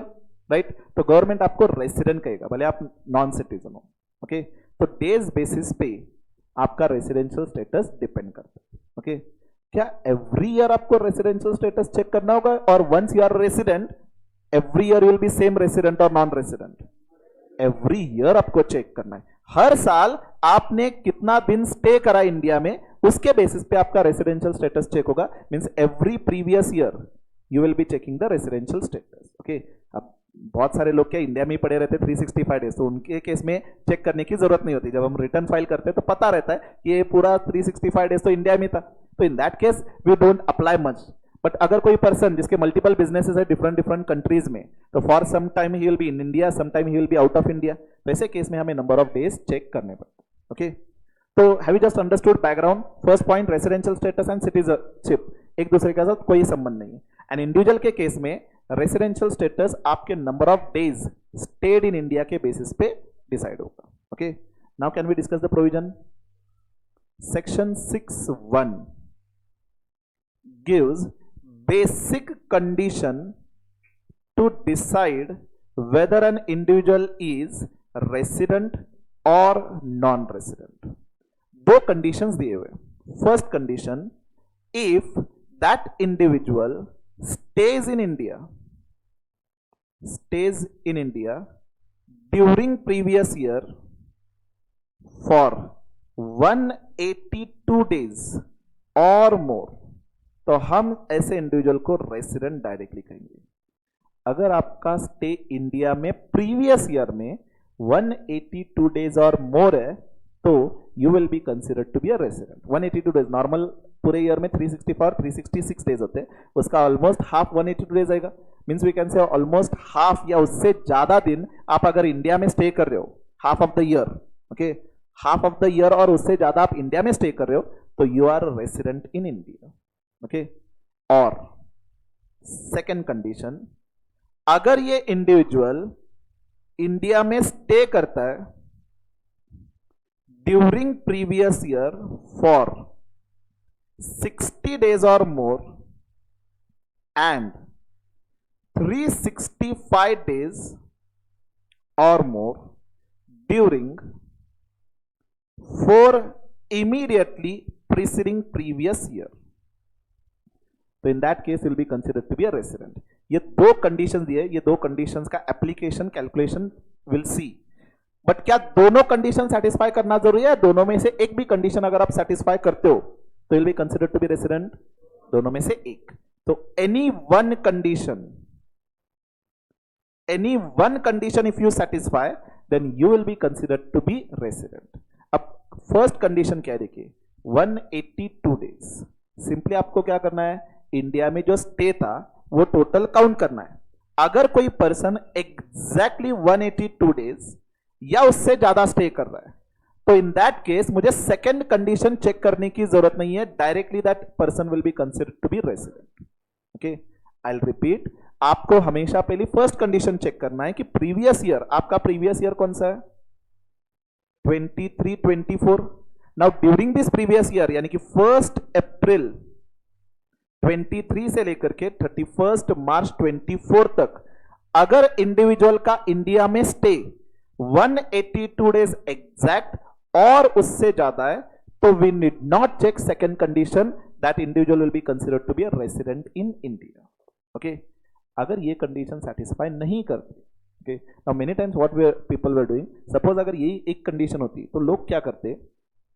Speaker 1: right. तो गवर्नमेंट आपको रेसिडेंट कहेगा, भले आप नॉन सिटीजन हो, ओके। तो डेज बेसिस पे आपका रेसिडेंशियल स्टेटस डिपेंड करता है, ओके। क्या एवरी ईयर आपको रेसिडेंशियल स्टेटस चेक करना होगा, और once you are resident every year will be same resident और नॉन रेसिडेंट? एवरी ईयर आपको चेक करना है। हर साल आपने कितना दिन स्टे करा इंडिया में, उसके बेसिस पे आपका रेसिडेंशियल स्टेटस चेक होगा। Means every previous year you will be checking the residential status, okay. अब बहुत सारे लोग क्या इंडिया में ही पड़े रहते 365 डेज, तो उनके केस में चेक करने की जरूरत नहीं होती। जब हम रिटर्न फाइल करते हैं तो पता रहता है कि ये पूरा 365 डेज तो इंडिया में था, तो in that case we don't apply much. But अगर कोई पर्सन जिसके मल्टीपल बिजनेसेस है डिफरेंट डिफरेंट कंट्रीज में, तो for some time he will be in India, some time he will be out of India, तो ऐसे केस में हमें नंबर ऑफ डेज चेक करने पड़ते हैं, ओके। तो have you just understood background? First point, residential status and citizenship एक दूसरे के साथ कोई संबंध नहीं है। एंड इंडिविजुअल के केस में रेसिडेंशियल स्टेटस आपके number of days stayed in India के बेसिस पे डिसाइड होगा, okay. Now can we discuss the provision? Section 6(1) gives basic condition to decide whether an individual is resident or non-resident. दो conditions दिए हुए। First condition, if that individual stays in India during previous year for 182 days or more, तो हम ऐसे individual को resident directly कहेंगे। अगर आपका स्टे इंडिया में प्रीवियस ईयर में 182 डेज और मोर है, तो you will be considered to be a resident. 182 days, normal पूरे ईयर में 364 366 डेज होते हैं, उसका ऑलमोस्ट हाफ 182 डेज आएगा। Means we can say almost half या उससे ज्यादा दिन आप अगर इंडिया में स्टे कर रहे हो, half of the year, okay, half of the year और उससे ज्यादा आप इंडिया में स्टे कर रहे हो, तो you are resident in India, okay. और सेकेंड कंडीशन, अगर ये इंडिविजुअल इंडिया में स्टे करता है during previous year for 60 days और मोर एंड 365 डेज और more during 4 immediately preceding previous year, तो in that case will be considered to be a resident. ये दो कंडीशंस दिए, ये दो कंडीशंस का application calculation will see. But क्या दोनों कंडीशन सेटिस्फाई करना जरूरी है? दोनों में से एक भी कंडीशन अगर आप सेटिस्फाई करते हो तो will be considered to be resident, दोनों में से एक। तो any one condition if you satisfy then you will be considered to be resident. अब फर्स्ट कंडीशन क्या है, देखिए 182 डेज। सिंपली आपको क्या करना है, इंडिया में जो स्टे था वो टोटल काउंट करना है। अगर कोई पर्सन एग्जैक्टली 182 डेज या उससे ज्यादा स्टे कर रहा है, तो इन दैट केस मुझे सेकंड कंडीशन चेक करने की जरूरत नहीं है, directly that person will be considered to be resident, okay. I will repeat, आपको हमेशा पहले फर्स्ट कंडीशन चेक करना है कि प्रीवियस ईयर, आपका प्रीवियस ईयर कौन सा है? 23-24। Now during this previous year, यानी कि 1 अप्रैल 23 से लेकर के 31 मार्च 24 तक, अगर इंडिविजुअल का इंडिया में स्टे 182 डेज एग्जैक्ट और उससे ज्यादा है, तो we need not check second condition, that individual will be considered to be a resident in India, okay. अगर ये कंडीशन सेटिस्फाई नहीं करती, okay, now many times what people were doing, suppose अगर यही एक कंडीशन होती तो लोग क्या करते,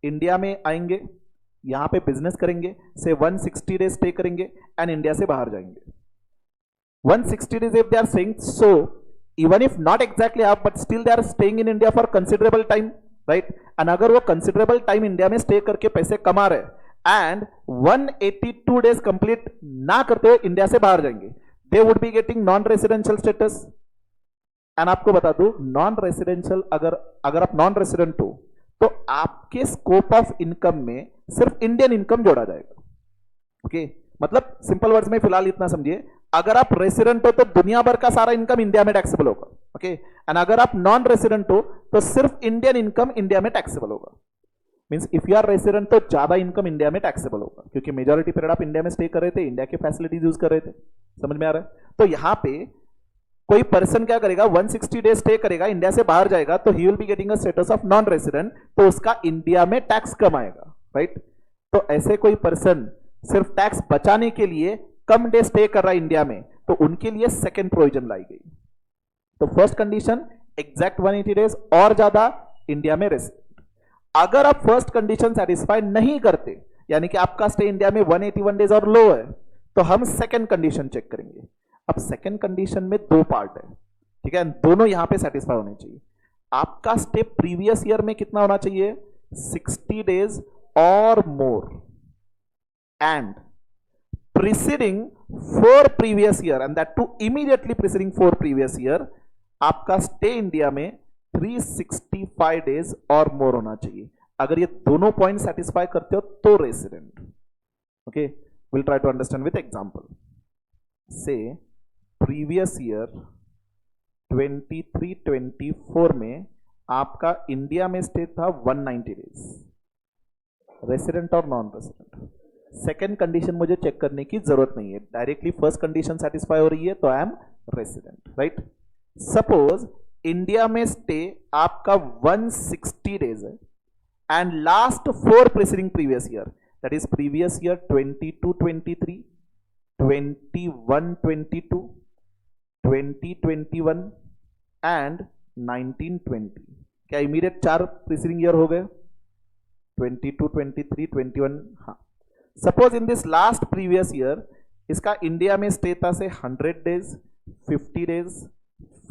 Speaker 1: इंडिया में आएंगे, यहां पे बिजनेस करेंगे, से 160 डेज स्टे करेंगे एंड इंडिया से बाहर जाएंगे। 160 days if they are staying, so even if not exactly आप, but still they are staying in India for considerable time, right. And अगर वो कंसिडरेबल टाइम इंडिया में स्टे करके पैसे कमा रहे एंड 182 डेज कंप्लीट ना करते हुए इंडिया से बाहर जाएंगे, they would be getting non residential status. And आपको बता दूं, नॉन रेसिडेंशियल, अगर आप नॉन रेसिडेंट हो तो आपके स्कोप ऑफ इनकम में सिर्फ इंडियन इनकम जोड़ा जाएगा, ओके। मतलब सिंपल वर्ड्स में फिलहाल इतना समझिए, अगर आप रेसिडेंट हो तो दुनिया भर का सारा इनकम इंडिया में टैक्सेबल होगा, ओके। एंड अगर आप नॉन रेसिडेंट हो तो सिर्फ इंडियन इनकम इंडिया में टैक्सेबल होगा। Means if you are resident तो ज्यादा इनकम इंडिया में टैक्सेबल होगा, क्योंकि मेजॉरिटी पीरियड आप इंडिया में स्टे कर रहे थे, इंडिया के फैसिलिटीज यूज कर रहे थे। समझ में आ रहा है? तो यहां पे कोई पर्सन क्या करेगा, 160 डेज स्टे करेगा, इंडिया से बाहर जाएगा, तो ही will be getting a status of non resident, तो उसका इंडिया में टैक्स कम आएगा, राइट। तो ऐसे कोई पर्सन सिर्फ टैक्स बचाने के लिए कम डे स्टे कर रहा है इंडिया में, तो उनके लिए सेकेंड प्रोविजन लाई गई। तो फर्स्ट कंडीशन एग्जैक्ट 180 डेज और ज्यादा इंडिया में रेसिडेंट। अगर आप फर्स्ट कंडीशन सेटिस्फाई नहीं करते, यानी कि आपका स्टे इंडिया में 181 डेज और लो है, तो हम सेकंड कंडीशन चेक करेंगे। अब सेकंड कंडीशन में दो पार्ट है, ठीक है, दोनों यहां पे सेटिस्फाई होने चाहिए। आपका स्टे प्रीवियस ईयर में कितना होना चाहिए, 60 डेज और more, and preceding 4 previous year, and that too immediately preceding 4 previous year, आपका स्टे इंडिया में 365 डेज और मोर होना चाहिए। अगर ये दोनों पॉइंट सेटिस्फाई करते हो तो resident. Okay, will try to understand with example. Say previous year 23-24 में आपका इंडिया में स्टे था 190 डेज, रेसिडेंट और नॉन रेसिडेंट। सेकेंड कंडीशन मुझे चेक करने की जरूरत नहीं है, डायरेक्टली फर्स्ट कंडीशन सेटिस्फाई हो रही है तो I am resident, right. Suppose India में स्टे आपका 160 डेज है, and last 4 preceding previous year, that is previous year 22-23, 21-22, 20-21 and 19-20। क्या इमीडिएट 4 प्रीसीडिंग ईयर हो गए, 22-23, 21। हाँ, suppose in this last previous year इसका इंडिया में स्टे था से 100 days, 50 days,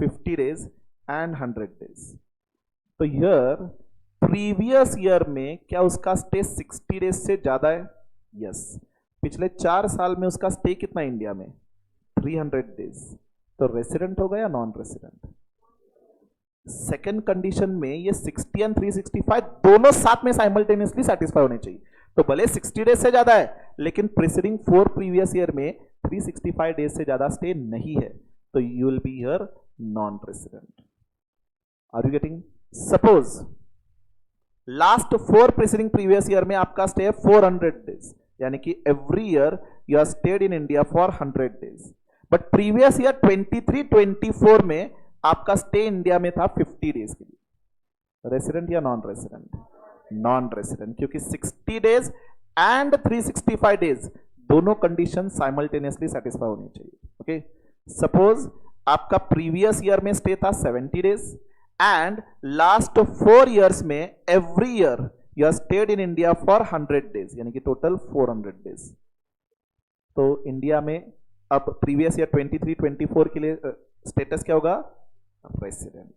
Speaker 1: 50 days and 100 days. तो हियर प्रीवियस ईयर में क्या उसका स्टे 60 डेज से ज्यादा है? यस। पिछले 4 साल में उसका स्टे कितना इंडिया में, 300 डेज। तो रेसिडेंट होगा या नॉन रेसिडेंट? सेकेंड कंडीशन में ये 60 एंड 365 दोनों साथ में साइमल्टेनियसली सेटिस्फाई होने चाहिए। तो भले 60 डेज से ज्यादा है, लेकिन प्रीसीडिंग 4 प्रीवियस ईयर में 365 डेज से ज्यादा स्टे नहीं है, तो you will be here non resident. Are you getting? Suppose last 4 preceding previous year में आपका स्टे है 400 डेज, यानी कि every year you are stayed in India for 100 days, but previous year 23-24 में आपका स्टे इंडिया में था 50 डेज के लिए। रेसिडेंट या नॉन रेसिडेंट? नॉन रेसिडेंट, क्योंकि 60 डेज एंड 365 डेज दोनों कंडीशन साइमल्टेनियसली सेटिस्फाई होनी चाहिए। ओके, सपोज आपका प्रीवियस ईयर में स्टे था 70 डेज, एंड लास्ट 4 इयर्स में every year you are stayed in India for 100 days, यानी कि टोटल 400 डेज। तो इंडिया में अब प्रीवियस ईयर 23-24 के लिए स्टेटस क्या होगा? रेसिडेंट।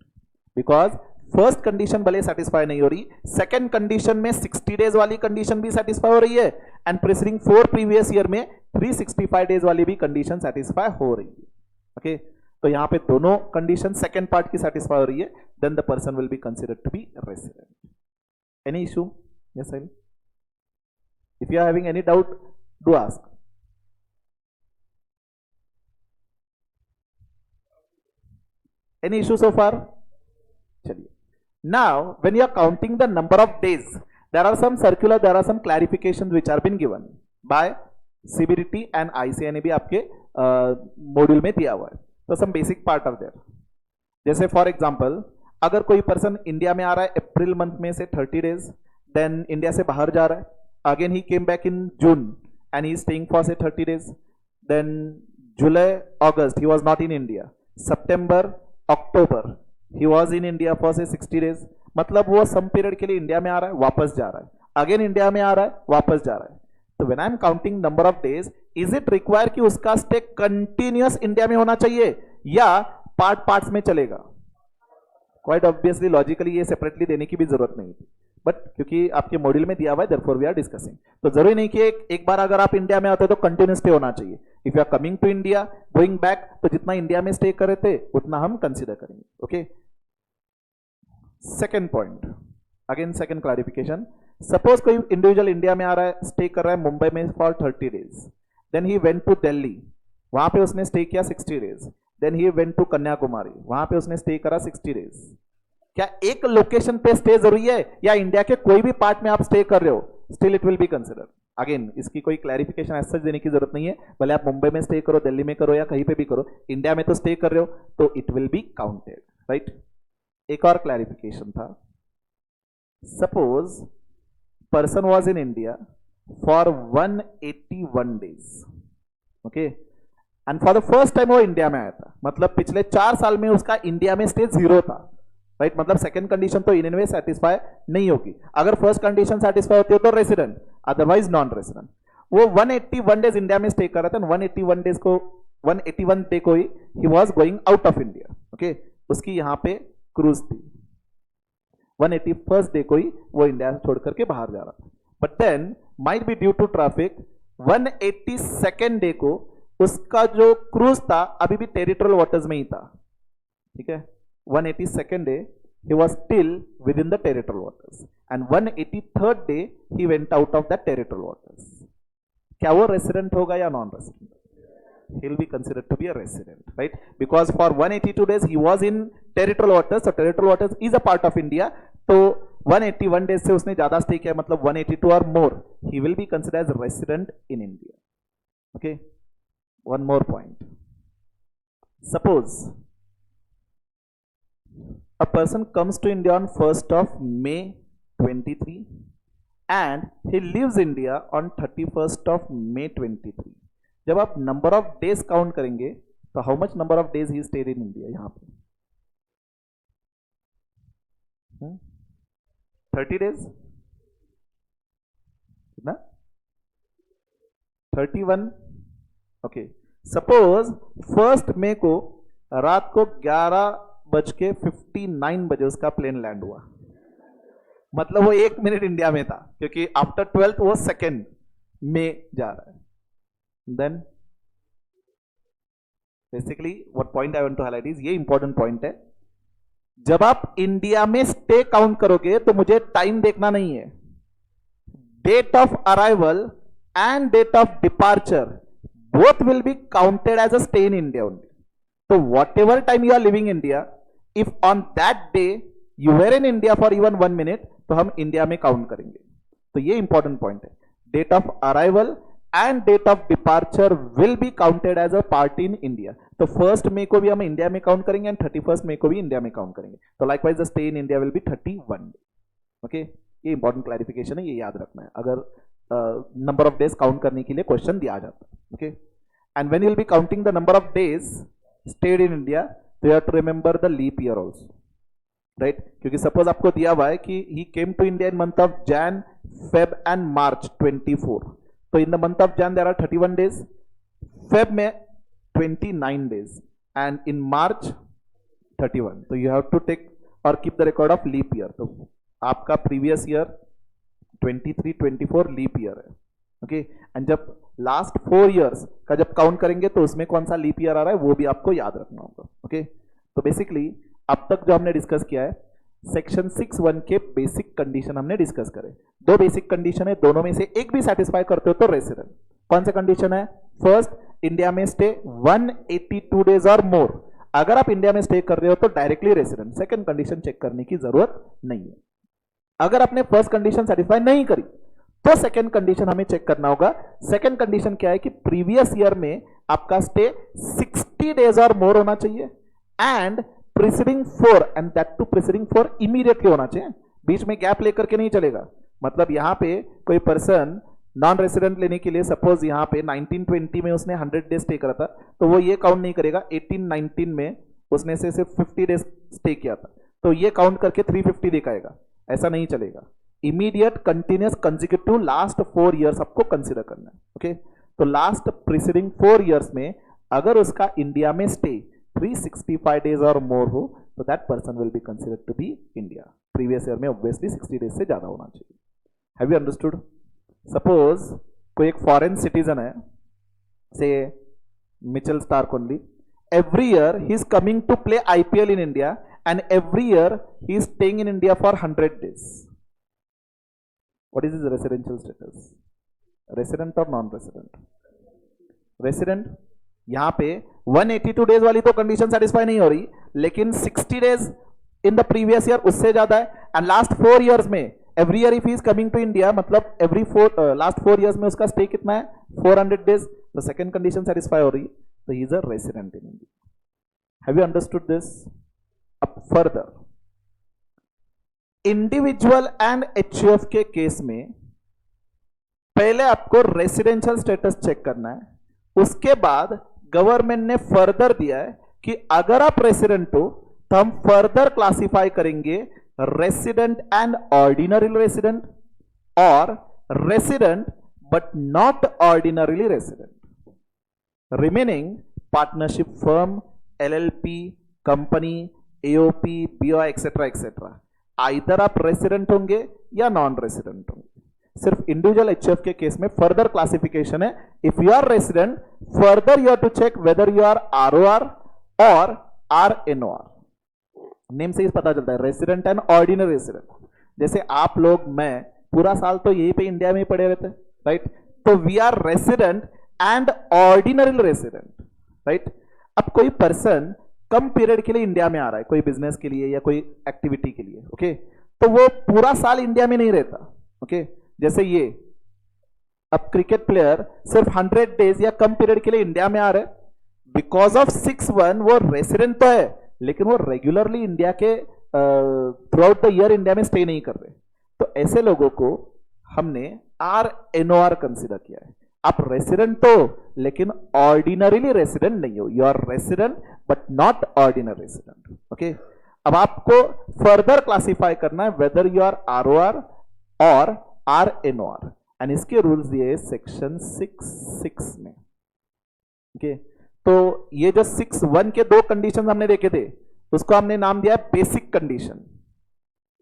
Speaker 1: बिकॉज फर्स्ट कंडीशन भले सेटिस्फाई नहीं हो रही, सेकंड कंडीशन में 60 डेज वाली कंडीशन भी सेटिस्फाई हो रही है, एंड प्रीसीडिंग 4 प्रीवियस ईयर में 365 डेज वाली भी कंडीशन सेटिस्फाई हो रही है। ओके, तो यहां पे दोनों कंडीशन सेकंड पार्ट की सेटिस्फाई हो रही है, then the person will be considered to be resident. Any issue? Yes I. If you are having any doubt, do ask. Any issue so far? चलिए, now when you are counting the number of days, there are some circular, there are some clarifications which are been given by CBDT and ICAI ने भी आपके module में दिया हुआ है। तो some basic part are there। जैसे for example, अगर कोई पर्सन इंडिया में आ रहा है अप्रैल मंथ में से 30 डेज, देन इंडिया से बाहर जा रहा है, again he came back in June and he is staying for say 30 days, then July August he was not in India, September October he was in India for say 60 days, मतलब वो some period के लिए India में आ रहा है, वापस जा रहा है, अगेन इंडिया में आ रहा है, वापस जा रहा है। तो when I am counting number of days, is it require कि उसका स्टे कंटिन्यूअस इंडिया में होना चाहिए या पार्ट्स में चलेगा? क्वाइट ऑब्वियसली लॉजिकली ये सेपरेटली देने की भी जरूरत नहीं थी, बट क्योंकि आपके मॉड्यूल में दिया हुआ है, देयरफॉर वी आर डिस्कसिंग। तो जरूरी नहीं कि एक बार अगर आप इंडिया में आते हो तो कंटिन्यू स्टे होना चाहिए। If you are coming to India, going back, तो जितना इंडिया में स्टे कर रहे थे उतना हम कंसीडर करेंगे। Okay, second point, again second clarification. Suppose कोई इंडिविजुअल इंडिया में आ रहा है, स्टे कर रहा है मुंबई में for 30 days, then he went to Delhi, वहां पे उसने स्टे किया 60 days, then he went to Kanyakumari, वहां पे उसने स्टे करा 60 डेज। क्या एक लोकेशन पे स्टे जरूरी है या इंडिया के कोई भी पार्ट में आप स्टे कर रहे हो, still it will be considered. Again इसकी कोई क्लैरिफिकेशन ऐसा देने की जरूरत नहीं है, भले आप मुंबई में स्टे करो, दिल्ली में करो या कहीं पे भी करो, इंडिया में तो स्टे कर रहे हो तो it will be counted, right. एक और क्लैरिफिकेशन था, suppose person was in India for 181 days, okay, and for the first time वो इंडिया में आया था, मतलब पिछले 4 साल में उसका इंडिया में स्टे 0 था, राइट। मतलब सेकंड कंडीशन तो इन वे सेटिस्फाई नहीं होगी, अगर फर्स्ट कंडीशन सेटिस्फाई होती है तो रेसिडेंट, अदरवाइज नॉन रेसिडेंट। वो 181 डेज इंडिया में स्टे कर रहा था, 181 डे को he was going out of India, okay. उसकी यहां पे क्रूज थी, 181st डे को ही वो इंडिया छोड़ करके बाहर जा रहा था, but then might be due to traffic 182nd day को उसका जो क्रूज था अभी भी टेरिटोरियल वाटर्स में ही था, ठीक है। 182nd day he was still within the territorial waters and 183rd day he went out of that territorial waters. क्या वो resident होगा या non resident? He will be considered to be a resident, right? Because for 182 days he was in territorial waters, so territorial waters is a part of India. तो 181 days से उसने ज्यादा stay किया, मतलब 182 or more, he will be considered as a resident in India. Okay, one more point. Suppose a person comes to India on 1st of May 23 and he leaves India on 31st of May 23. जब आप number of days count करेंगे तो how much number of days he stayed in India, यहां पे 30 days ना, 31, okay. Suppose 1 मई को रात को 11:59 बजे उसका प्लेन लैंड हुआ, मतलब वो 1 मिनट इंडिया में था, क्योंकि आफ्टर 12th वो 2 मई जा रहा है। Then basically what point I want to highlight is, ये इंपॉर्टेंट पॉइंट है, जब आप इंडिया में स्टे काउंट करोगे तो मुझे टाइम देखना नहीं है, date of arrival and date of departure both will be counted as a stay in India only. तो whatever time you are living India, if on that day you were in India for even 1 minute, तो हम India में count करेंगे। तो ये important point है, date of arrival and date of departure will be counted as a part in India. तो 1 मई को भी हम इंडिया में काउंट करेंगे एंड 31 मई को भी इंडिया में काउंट करेंगे। तो likewise the stay in India will be 31 day, okay. ये इंपॉर्टेंट क्लैरिफिकेशन है, ये याद रखना है अगर नंबर ऑफ डेज काउंट करने के लिए क्वेश्चन दिया जाता है, okay. And when you will be counting the number of days stayed in India, तो you have to remember the leap year also, right. क्योंकि सपोज आपको दिया हुआ है कि he came to India in month of Jan, Feb and March 24, तो in the month of Jan there are 31 days, Feb में 29 days and in March 31। तो you have to take और keep the record of leap year. तो आपका previous year 23-24 leap year है, okay. And जब last 4 years का जब count करेंगे तो उसमें कौन सा लीप ईयर आ रहा है वो भी आपको याद रखना होगा, ओके। तो बेसिकली अब तक जो हमने डिस्कस किया है, सेक्शन 6(1) के बेसिक कंडीशन हमने डिस्कस करे। 2 बेसिक कंडीशन है, दोनों में से एक भी सेटिस्फाई करते हो तो रेसिडेंट। कौन सा कंडीशन है? फर्स्ट, इंडिया में स्टे 182 डेज और मोर। अगर आप इंडिया में स्टे कर रहे हो तो directly resident, second condition check करने की जरूरत नहीं है। अगर आपने फर्स्ट कंडीशन सेटिस्फाई नहीं करी तो सेकंड कंडीशन हमें चेक करना होगा। सेकंड कंडीशन क्या है कि प्रीवियस ईयर में आपका स्टे 60 डेज और मोर होना चाहिए and preceding 4 and that to preceding 4 immediately होना चाहिए, बीच में गैप लेकर के नहीं चलेगा। मतलब यहां पे कोई पर्सन नॉन रेसिडेंट लेने के लिए सपोज यहां पे 1920 में उसने 100 डेज स्टे करा था तो वो ये काउंट नहीं करेगा 18-19 में उसने से सिर्फ 50 डेज स्टे किया था तो ये काउंट करके 350 दिखाएगा, ऐसा नहीं चलेगा। Immediate continuous consecutive last 4 years आपको कंसीडर करना है, ओके। तो लास्ट प्रीसीडिंग 4 इयर्स में अगर उसका इंडिया में स्टे 365 डेज और मोर हो तो that person will be considered to be India. Previous year में ऑब्वियसली 60 डेज से ज्यादा होना चाहिए। Have you understood? सपोज कोई एक फॉरेन सिटीजन है, say Mitchell Starc only, every year he is coming to play IPL in India and every year he is staying in India for 100 days. What is his residential status? Resident or non-resident? Resident? यहां पे 182 days वाली तो condition satisfy नहीं हो रही, लेकिन 60 days in the previous year उससे ज्यादा है, एंड लास्ट 4 इयर्स में every year if he is coming to India, मतलब एवरी लास्ट 4 इयर्स में उसका स्टे कितना है 400 डेज, तो सेकंड कंडीशन सेटिस्फाई हो रही, तो ही is a resident in India. Have you understood this? अब फर्दर इंडिविजुअल एंड एचयूएफ के केस में पहले आपको रेसिडेंशियल स्टेटस चेक करना है, उसके बाद गवर्नमेंट ने फर्दर दिया है कि अगर आप रेसिडेंट हो तो हम फर्दर क्लासिफाई करेंगे रेसिडेंट एंड ऑर्डिनरी रेसिडेंट और resident but not ordinarily resident, remaining partnership firm, LLP, company, AOP, BO etcetera etcetera, either आप रेसिडेंट होंगे या नॉन रेसिडेंट होंगे। सिर्फ इंडिविजुअल एचएफ के केस में फर्दर क्लासिफिकेशन है, if you are resident further you have to check whether you are ROR और RNOR. Name से ही पता चलता है रेसिडेंट एंड ऑर्डिनरी रेसिडेंट। जैसे आप लोग, मैं पूरा साल तो यहीं पे इंडिया में ही पड़े रहते हैं, राइट, तो we are resident and ordinary resident, right. अब कोई पर्सन कम पीरियड के लिए इंडिया में आ रहा है, कोई बिजनेस के लिए या कोई एक्टिविटी के लिए, ओके, तो वो पूरा साल इंडिया में नहीं रहता, ओके। जैसे ये अब क्रिकेट प्लेयर सिर्फ 100 डेज या कम पीरियड के लिए इंडिया में आ रहे, बिकॉज ऑफ 6-1 वो रेसिडेंट तो है, लेकिन वो रेगुलरली इंडिया के through out the year India में स्टे नहीं कर रहे, तो ऐसे लोगों को हमने आरएनओआर कंसिडर किया है। आप रेसिडेंट हो लेकिन ऑर्डिनरीली रेसिडेंट नहीं हो, you are resident but not ordinary resident, okay. अब आपको फर्दर क्लासिफाई करना है वेदर यू आर आरओआर और आरएनओआर, एंड इसके रूल्स दिए सेक्शन 6(6) में, ओके। तो ये जो 6(1) के 2 कंडीशन हमने देखे थे, उसको हमने नाम दिया है basic condition,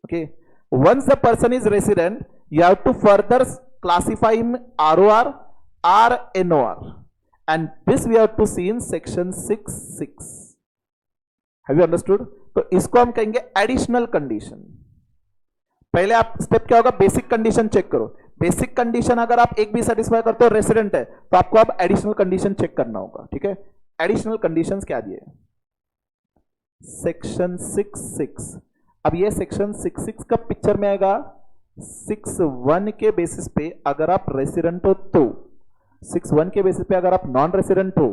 Speaker 1: okay. Once the person is resident you have to further classify him ROR, RNOR, and this we have to see in section 6(6). Have you understood? तो इसको हम कहेंगे एडिशनल कंडीशन। पहले आप स्टेप क्या होगा, बेसिक कंडीशन चेक करो। Basic condition अगर आप एक भी सेटिस्फाई करते हो, रेसिडेंट है, तो आपको अब एडिशनल कंडीशन चेक करना होगा, ठीक है। एडिशनल कंडीशंस क्या दिए, सेक्शन 6(6). अब ये सेक्शन 6(6) का पिक्चर में आएगा 6(1) के बेसिस पे अगर आप रेसिडेंट हो तो, 6(1) के बेसिस पे अगर आप नॉन रेसिडेंट हो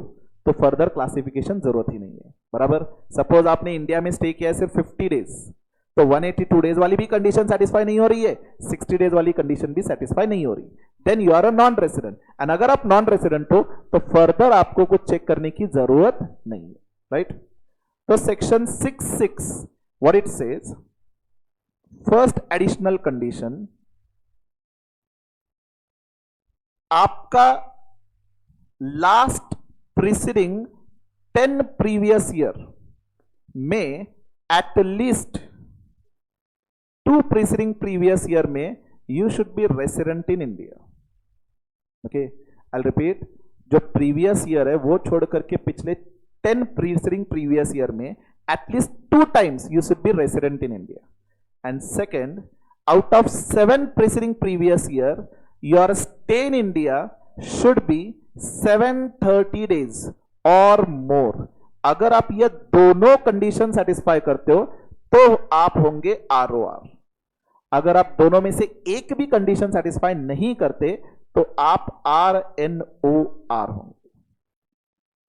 Speaker 1: तो फर्दर क्लासिफिकेशन जरूरत ही नहीं है, बराबर। सपोज आपने इंडिया में स्टे किया है सिर्फ 50 डेज, तो 182 डेज वाली भी कंडीशन सेटिस्फाई नहीं हो रही है, 60 डेज वाली कंडीशन भी सेटिस्फाई नहीं हो रही, then you are a non resident. And अगर आप नॉन रेसिडेंट हो तो फर्दर आपको कुछ चेक करने की जरूरत नहीं है, राइट। तो section 6(6) what it says, first additional condition, आपका लास्ट प्रीसीडिंग 10 प्रीवियस ईयर में at least 2 preceding previous year में you should be resident in India, okay। I'll repeat, जो previous year है वो छोड़ करके पिछले 10 preceding previous year में at least 2 times you should be resident in India, and second, out of 7 preceding previous year your stay in India should be 730 days or more। अगर आप ये दोनों कंडीशन सेटिस्फाई करते हो तो आप होंगे आरओआर। अगर आप दोनों में से एक भी कंडीशन सेटिस्फाई नहीं करते तो आप आरएनओआर होंगे।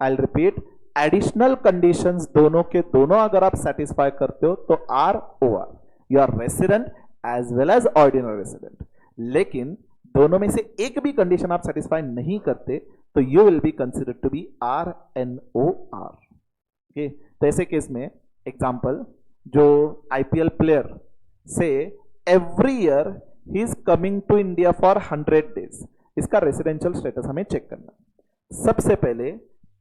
Speaker 1: I will repeat, additional conditions दोनों के दोनों अगर आप सेटिस्फाई करते हो तो ROR, you are resident as well as ordinary resident. लेकिन दोनों में से एक भी कंडीशन आप सेटिस्फाई नहीं करते तो you will be considered to be RNOR, okay. तो ऐसे केस में एग्जांपल, जो आईपीएल प्लेयर से every year he is coming to India for 100 days, इसका रेसिडेंशियल स्टेटस हमें चेक करना। सबसे पहले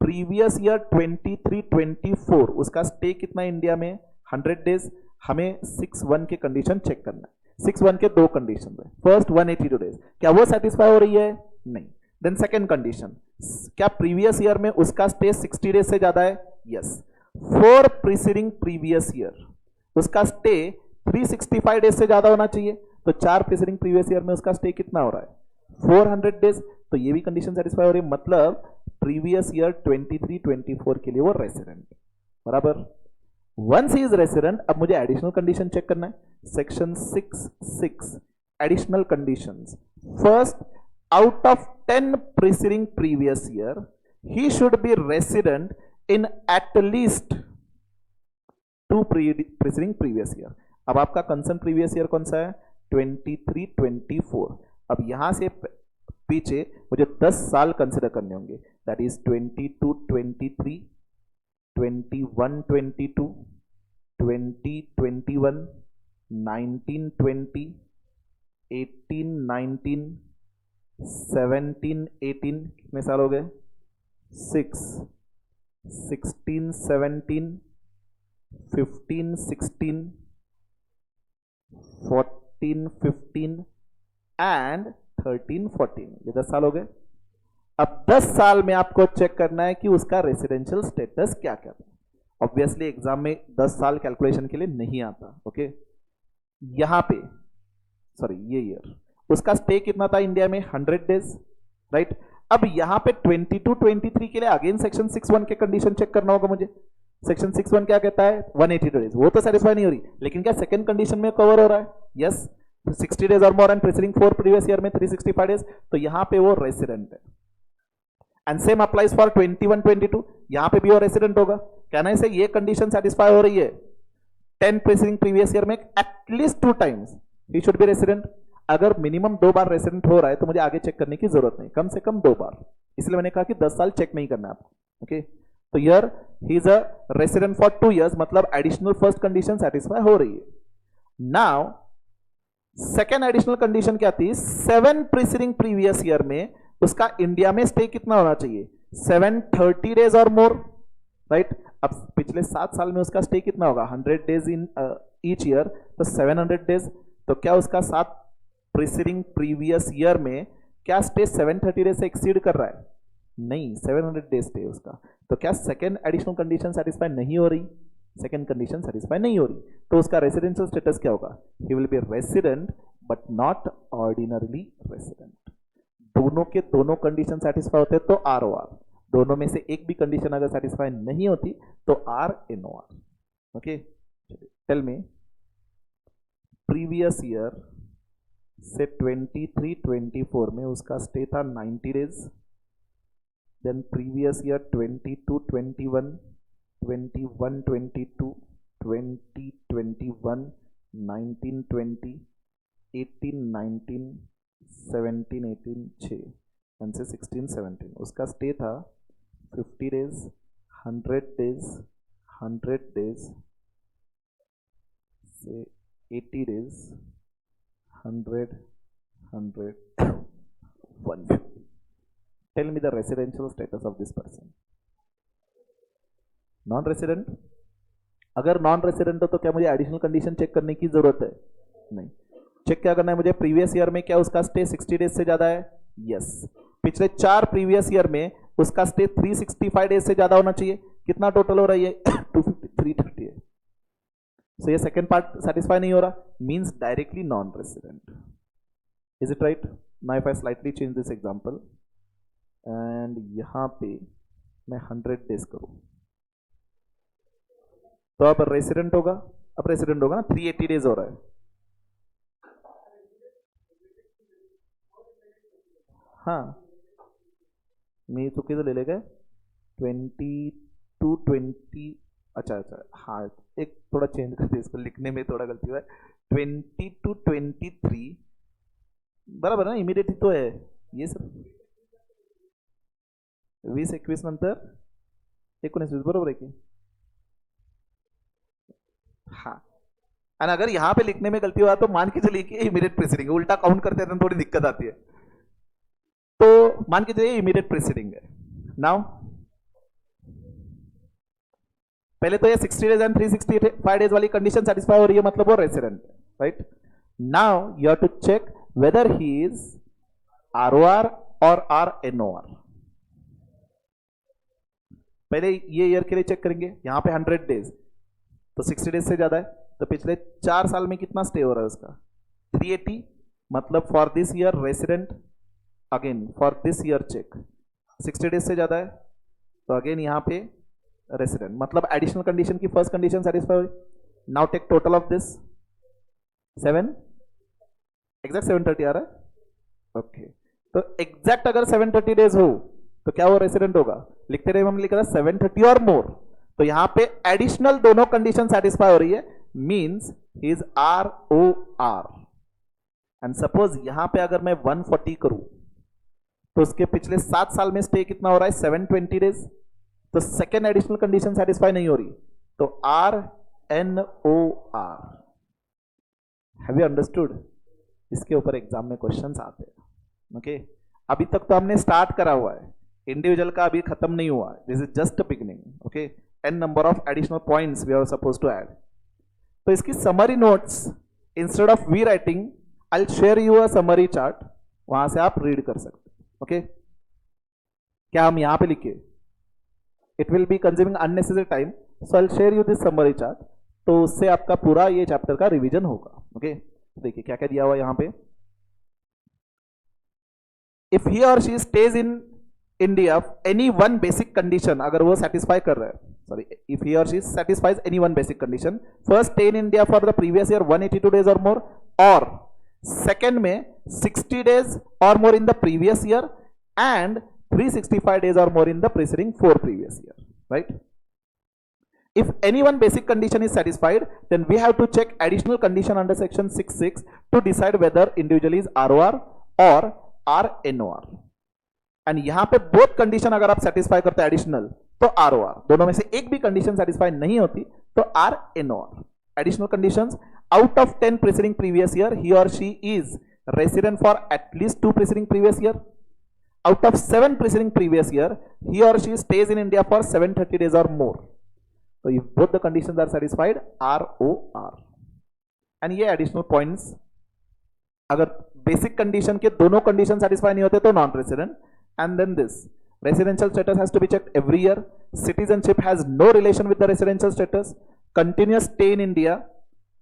Speaker 1: प्रीवियस ईयर 23-24 उसका स्टे कितना इंडिया में 100 डेज, हमें 6(1) के कंडीशन चेक करना है। 6(1) के 2 कंडीशन है, फर्स्ट 182 डेज, क्या वो सेटिस्फाई हो रही है? नहीं। देन सेकेंड कंडीशन, क्या प्रीवियस ईयर में उसका स्टे 60 डेज से ज्यादा है? यस। 4 प्रीसीडिंग प्रीवियस ईयर उसका स्टे 365 डेज से ज्यादा होना चाहिए, तो 4 प्रीसीडिंग प्रीवियस ईयर में उसका स्टे कितना हो रहा है? 400 डेज, तो ये भी कंडीशन सेटिस्फाई हो रही है। मतलब प्रीवियस ईयर 23-24 के लिए वो रेसिडेंट, बराबर। वंस ही इज रेसिडेंट, अब मुझे एडिशनल कंडीशन चेक करना है। Section 6(6) additional conditions. First, out of 10 preceding previous year, he should be resident in at least 2 preceding previous year. अब आपका कंसर्न प्रीवियस ईयर कौन सा है? 23-24। अब यहां से पीछे मुझे 10 साल कंसिडर करने होंगे, दैट इज 22-23, 21-22, 20-21, 19-20, 18-19, 17-18, कितने साल हो गए? 6, 16-17, 15-16, 14-15 एंड 13-14, ये 10 साल हो गए। अब 10 साल में आपको चेक करना है कि उसका रेसिडेंशियल स्टेटस क्या क्या था। ऑब्वियसली एग्जाम में 10 साल कैलकुलेशन के लिए नहीं आता, ओके। यहां पे सॉरी ये ईयर उसका स्टे कितना था इंडिया में? 100 डेज, राइट। अब यहां पे 22-23 के लिए अगेन सेक्शन 6(1) के कंडीशन चेक करना होगा मुझे। सेक्शन 6(1) क्या कहता है? 180 डेज, वो तो सेटिस्फाई नहीं हो रही, लेकिन क्या सेकंड कंडीशन में कवर हो रहा है? यस, 60 डेज और more and preceding 4 previous year में 365 डेज, तो यहां पे वो रेसिडेंट है। एंड सेम अप्लाइज फॉर 21-22, यहां पे भी वो रेसिडेंट होगा। कहना से ये कंडीशन सेटिस्फाई हो रही है, 10 प्रीसीडिंग प्रीवियस ईयर में at least 2 times he should B resident. अगर मिनिमम 2 बार रेसिडेंट हो रहा है तो मुझे आगे चेक करने की जरूरत नहीं, कम से कम 2 बार। इसलिए मैंने कहा कि 10 साल चेक नहीं करना आपको, ओके। तो here he is a resident for 2 years, मतलब एडिशनल फर्स्ट कंडीशन सेटिस्फाई हो रही है। नाउ सेकेंड एडिशनल कंडीशन क्या थी? 7 प्रीसीडिंग प्रीवियस ईयर में उसका इंडिया में स्टे कितना होना चाहिए? 730 डेज और मोर, राइट। अब पिछले 7 साल में उसका स्टे कितना होगा? 100 डेज इन ईच ईयर, तो 700 डेज। तो क्या उसका 7 प्रीसीडिंग प्रीवियस ईयर में क्या स्टे 730 डेज से एक्सीड कर रहा है? नहीं, 700 डेज स्टे उसका। तो क्या सेकेंड एडिशनल कंडीशन सेटिस्फाई नहीं हो रही? सेकेंड कंडीशन सेटिस्फाई नहीं हो रही, तो उसका रेसिडेंशियल स्टेटस क्या होगा? ही will B resident but not ordinarily resident. दोनों के दोनों कंडीशन सेटिस्फाई होते तो ROR, दोनों में से एक भी कंडीशन अगर सेटिस्फाई नहीं होती तो RNOR, okay. Tell me, previous year से 23-24 में उसका स्टे था 90 days, then previous year 22-21, 21-22, 20-21, 19-20, 18-19, 17-18, 6 and से 16-17 उसका स्टे था 50 डेज, 100 डेज, 100 डेज से 80 days, 100, 100, 150. Tell me the residential status of this person. Non resident. अगर नॉन रेसिडेंट हो तो क्या मुझे एडिशनल कंडीशन चेक करने की जरूरत है? नहीं। चेक क्या करना है मुझे? प्रीवियस ईयर में क्या उसका स्टे 60 डेज से ज्यादा है? यस। पिछले 4 प्रीवियस ईयर में उसका स्टे 365 डेज से ज्यादा होना चाहिए। कितना टोटल हो रहा है ये? 250, 330 है। सो ये सेकेंड पार्ट सेटिस्फाई नहीं हो रहा, means directly non resident. Is it right? Now if I slightly change this example and यहां पे मैं 100 डेज करूं तो अब रेसिडेंट होगा। अब रेसिडेंट होगा ना, 380 डेज हो रहा है। हाँ, मी चुकीचं लिहिले काय? 20-20, अच्छा, हाँ, एक थोड़ा चेंज करते, इसको लिखने में थोड़ा गलती हुआ है। 20-23 बराबर ना, इमिडिएटली तो है ये सर। 20-21 नंतर 19-20 बरोबर आहे की? हाँ, और अगर यहां पे लिखने में गलती हुआ तो मान के चलिए कि इमीडिएट प्रीसीडिंग, उल्टा काउंट करते हैं तो थोड़ी दिक्कत आती है। तो मान के चलिए इमीडिएट प्रीसीडिंग है। नाउ पहले तो ये 60 डेज एंड 365 डेज वाली कंडीशन सेटिस्फाई हो रही है, मतलब वो रेसिडेंट है, right. Now you have to check whether he is ROR और RNOR। पहले ये ईयर के लिए चेक करेंगे। यहां पे 100 डेज तो 60 डेज से ज्यादा है, तो पिछले 4 साल में कितना स्टे हो रहा है उसका? 380, मतलब for this year resident. Again for this year check 60 days से ज्यादा है तो अगेन यहां पे रेसिडेंट, मतलब एडिशनल कंडीशन की फर्स्ट कंडीशन सेटिस्फाई हुई. Now take total of this 7, exact 730 आ रहा है. ओके, तो एग्जैक्ट अगर 730 डेज हो तो क्या वो रेसिडेंट होगा? लिखते रहे, हम लिख रहा 730 और मोर, तो यहां पे एडिशनल दोनों कंडीशन सेटिस्फाई हो रही है, means he is ROR. And suppose यहां पे अगर मैं 140 करूं तो उसके पिछले 7 साल में स्टे कितना हो रहा है? 720 डेज. तो सेकेंड एडिशनल कंडीशन सेटिस्फाई नहीं हो रही, तो RNOR. Have you understood? इसके ऊपर एग्जाम में क्वेश्चंस आते हैं. ओके, अभी तक तो हमने स्टार्ट करा हुआ है, इंडिविजुअल का अभी खत्म नहीं हुआ. This is just a beginning. Okay, n number of additional points we are suppose to add. तो इसकी summary notes instead of we writing I will share you a summary chart, वहां से आप रीड कर सकते हैं. ओके, क्या हम यहां पे लिखे? It will B consuming unnecessary time, so I will share you this summary chart. तो उससे आपका पूरा ये चैप्टर का रिवीजन होगा. ओके, देखिए क्या क्या दिया हुआ यहां पे. इफ ही और she stage in India any one basic condition, अगर वो सेटिस्फाई कर रहा है, सॉरी, इफ ही और she satisfies any one basic condition, first stay in India for the previous year 182 days और मोर, और सेकेंड में 60 डेज और more in the previous year and 365 days or more in the preceding 4 previous year, right? If any one basic condition is satisfied, then we have to check additional condition under section 6.6 to decide whether individual is ROR or RNOR. and यहां पे both condition अगर आप satisfy करते हैं additional तो ROR, दोनों में से एक भी condition satisfy नहीं होती तो RNOR. additional conditions, out of 10 preceding previous year he or she is resident for at least 2 preceding previous year. Out of 7 preceding previous year, he or she stays in India for 730 days or more. So if both the conditions are satisfied, ROR. And ये additional points, अगर basic condition के दोनों condition satisfy नहीं होते तो non-resident. And then this, residential status has to be checked every year. Citizenship has no relation with the residential status. Continuous stay in India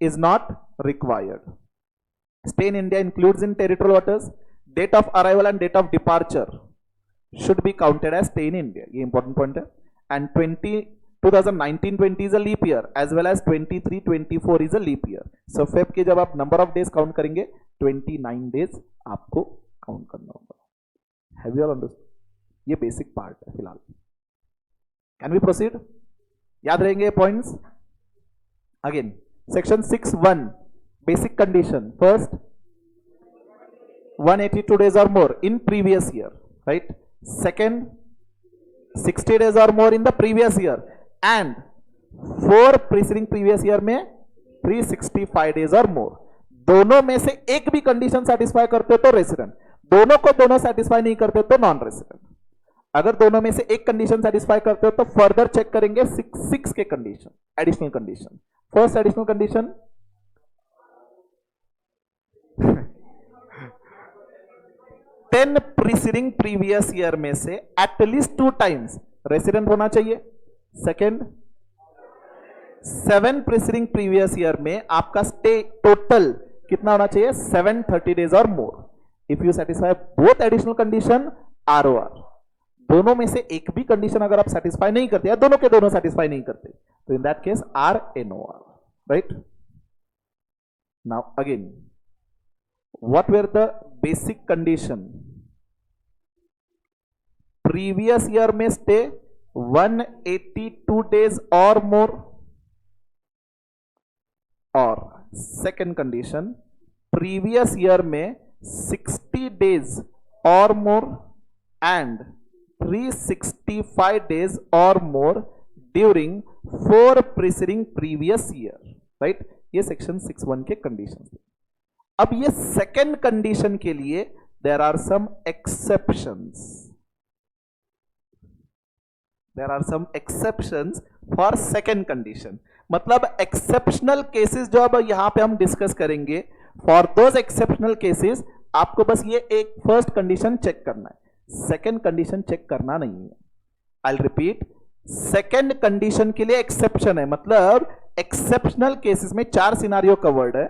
Speaker 1: is not required. Stay in India includes in territorial waters. Date of arrival and date of departure should be counted as stay in India. ये important point है. And 2019-20 is a leap year as well as 23-24 is a leap year. So Feb के जब आप number of days count करेंगे 29 days आपको count करना होगा. Have you all understood? ये basic part है फिलहाल. Can we proceed? याद रहेंगे points? Again, section 6.1 basic condition. First, 182 days or more in previous year, right? Second, 60 days or more in the previous year, and 4 preceding previous year में 365 days or more. दोनों में से एक भी condition satisfy करते हो तो रेसिडेंट, दोनों को दोनों सेटिस्फाई नहीं करते तो नॉन रेसिडेंट. अगर दोनों में से एक कंडीशन सेटिस्फाई करते हो तो फर्दर चेक करेंगे 6 के condition, additional condition. First additional condition, 10 preceding previous year में से at least 2 times resident होना चाहिए. सेकेंड, 7 preceding previous year में आपका stay total कितना होना चाहिए? 730 days or more. If you satisfy both additional condition, ROR. दोनों में से एक भी कंडीशन अगर आप सेटिस्फाई नहीं करते या दोनों के दोनों सेटिस्फाई नहीं करते तो in that case RNOR, right? Now again, what were the basic condition? Previous year में stay 182 days or more, और second condition, previous year में 60 days or more and 365 days or more during 4 preceding previous year, right? ये section 6.1 के conditions. अब ये second condition के लिए there are some exceptions. There are some exceptions for second condition. मतलब exceptional cases जो अब यहां पे हम डिस्कस करेंगे, फॉर दोज एक्सेप्शनल केसेस आपको बस ये एक फर्स्ट कंडीशन चेक करना है, सेकेंड कंडीशन चेक करना नहीं है. आई विल रिपीट, सेकेंड कंडीशन के लिए एक्सेप्शन है, मतलब एक्सेप्शनल केसेस में 4 सिनारियो कवर्ड है.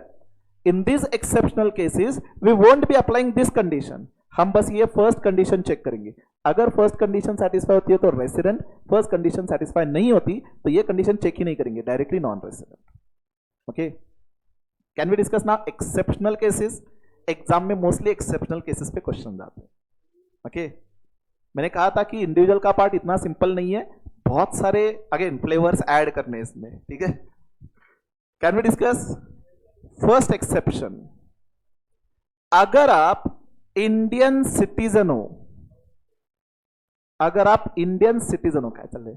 Speaker 1: In these exceptional cases, we won't be applying this condition. हम बस ये फर्स्ट कंडीशन चेक करेंगे. अगर फर्स्ट कंडीशन सेटिस्फाई होती है तो रेसिडेंट, फर्स्ट कंडीशन सेटिस्फाई नहीं होती तो ये कंडीशन चेक ही नहीं करेंगे, directly non resident. Okay, can we discuss now exceptional cases. Exam में मोस्टली एक्सेप्शनल केसेस पे क्वेश्चन आते हैं. ओके, मैंने कहा था कि इंडिविजुअल का पार्ट इतना सिंपल नहीं है, बहुत सारे अगेन फ्लेवर्स ऐड करने इसमें. ठीक है, can we discuss first exception. अगर आप इंडियन सिटीजन हो, अगर आप इंडियन सिटीजन हो, क्या चल रहे,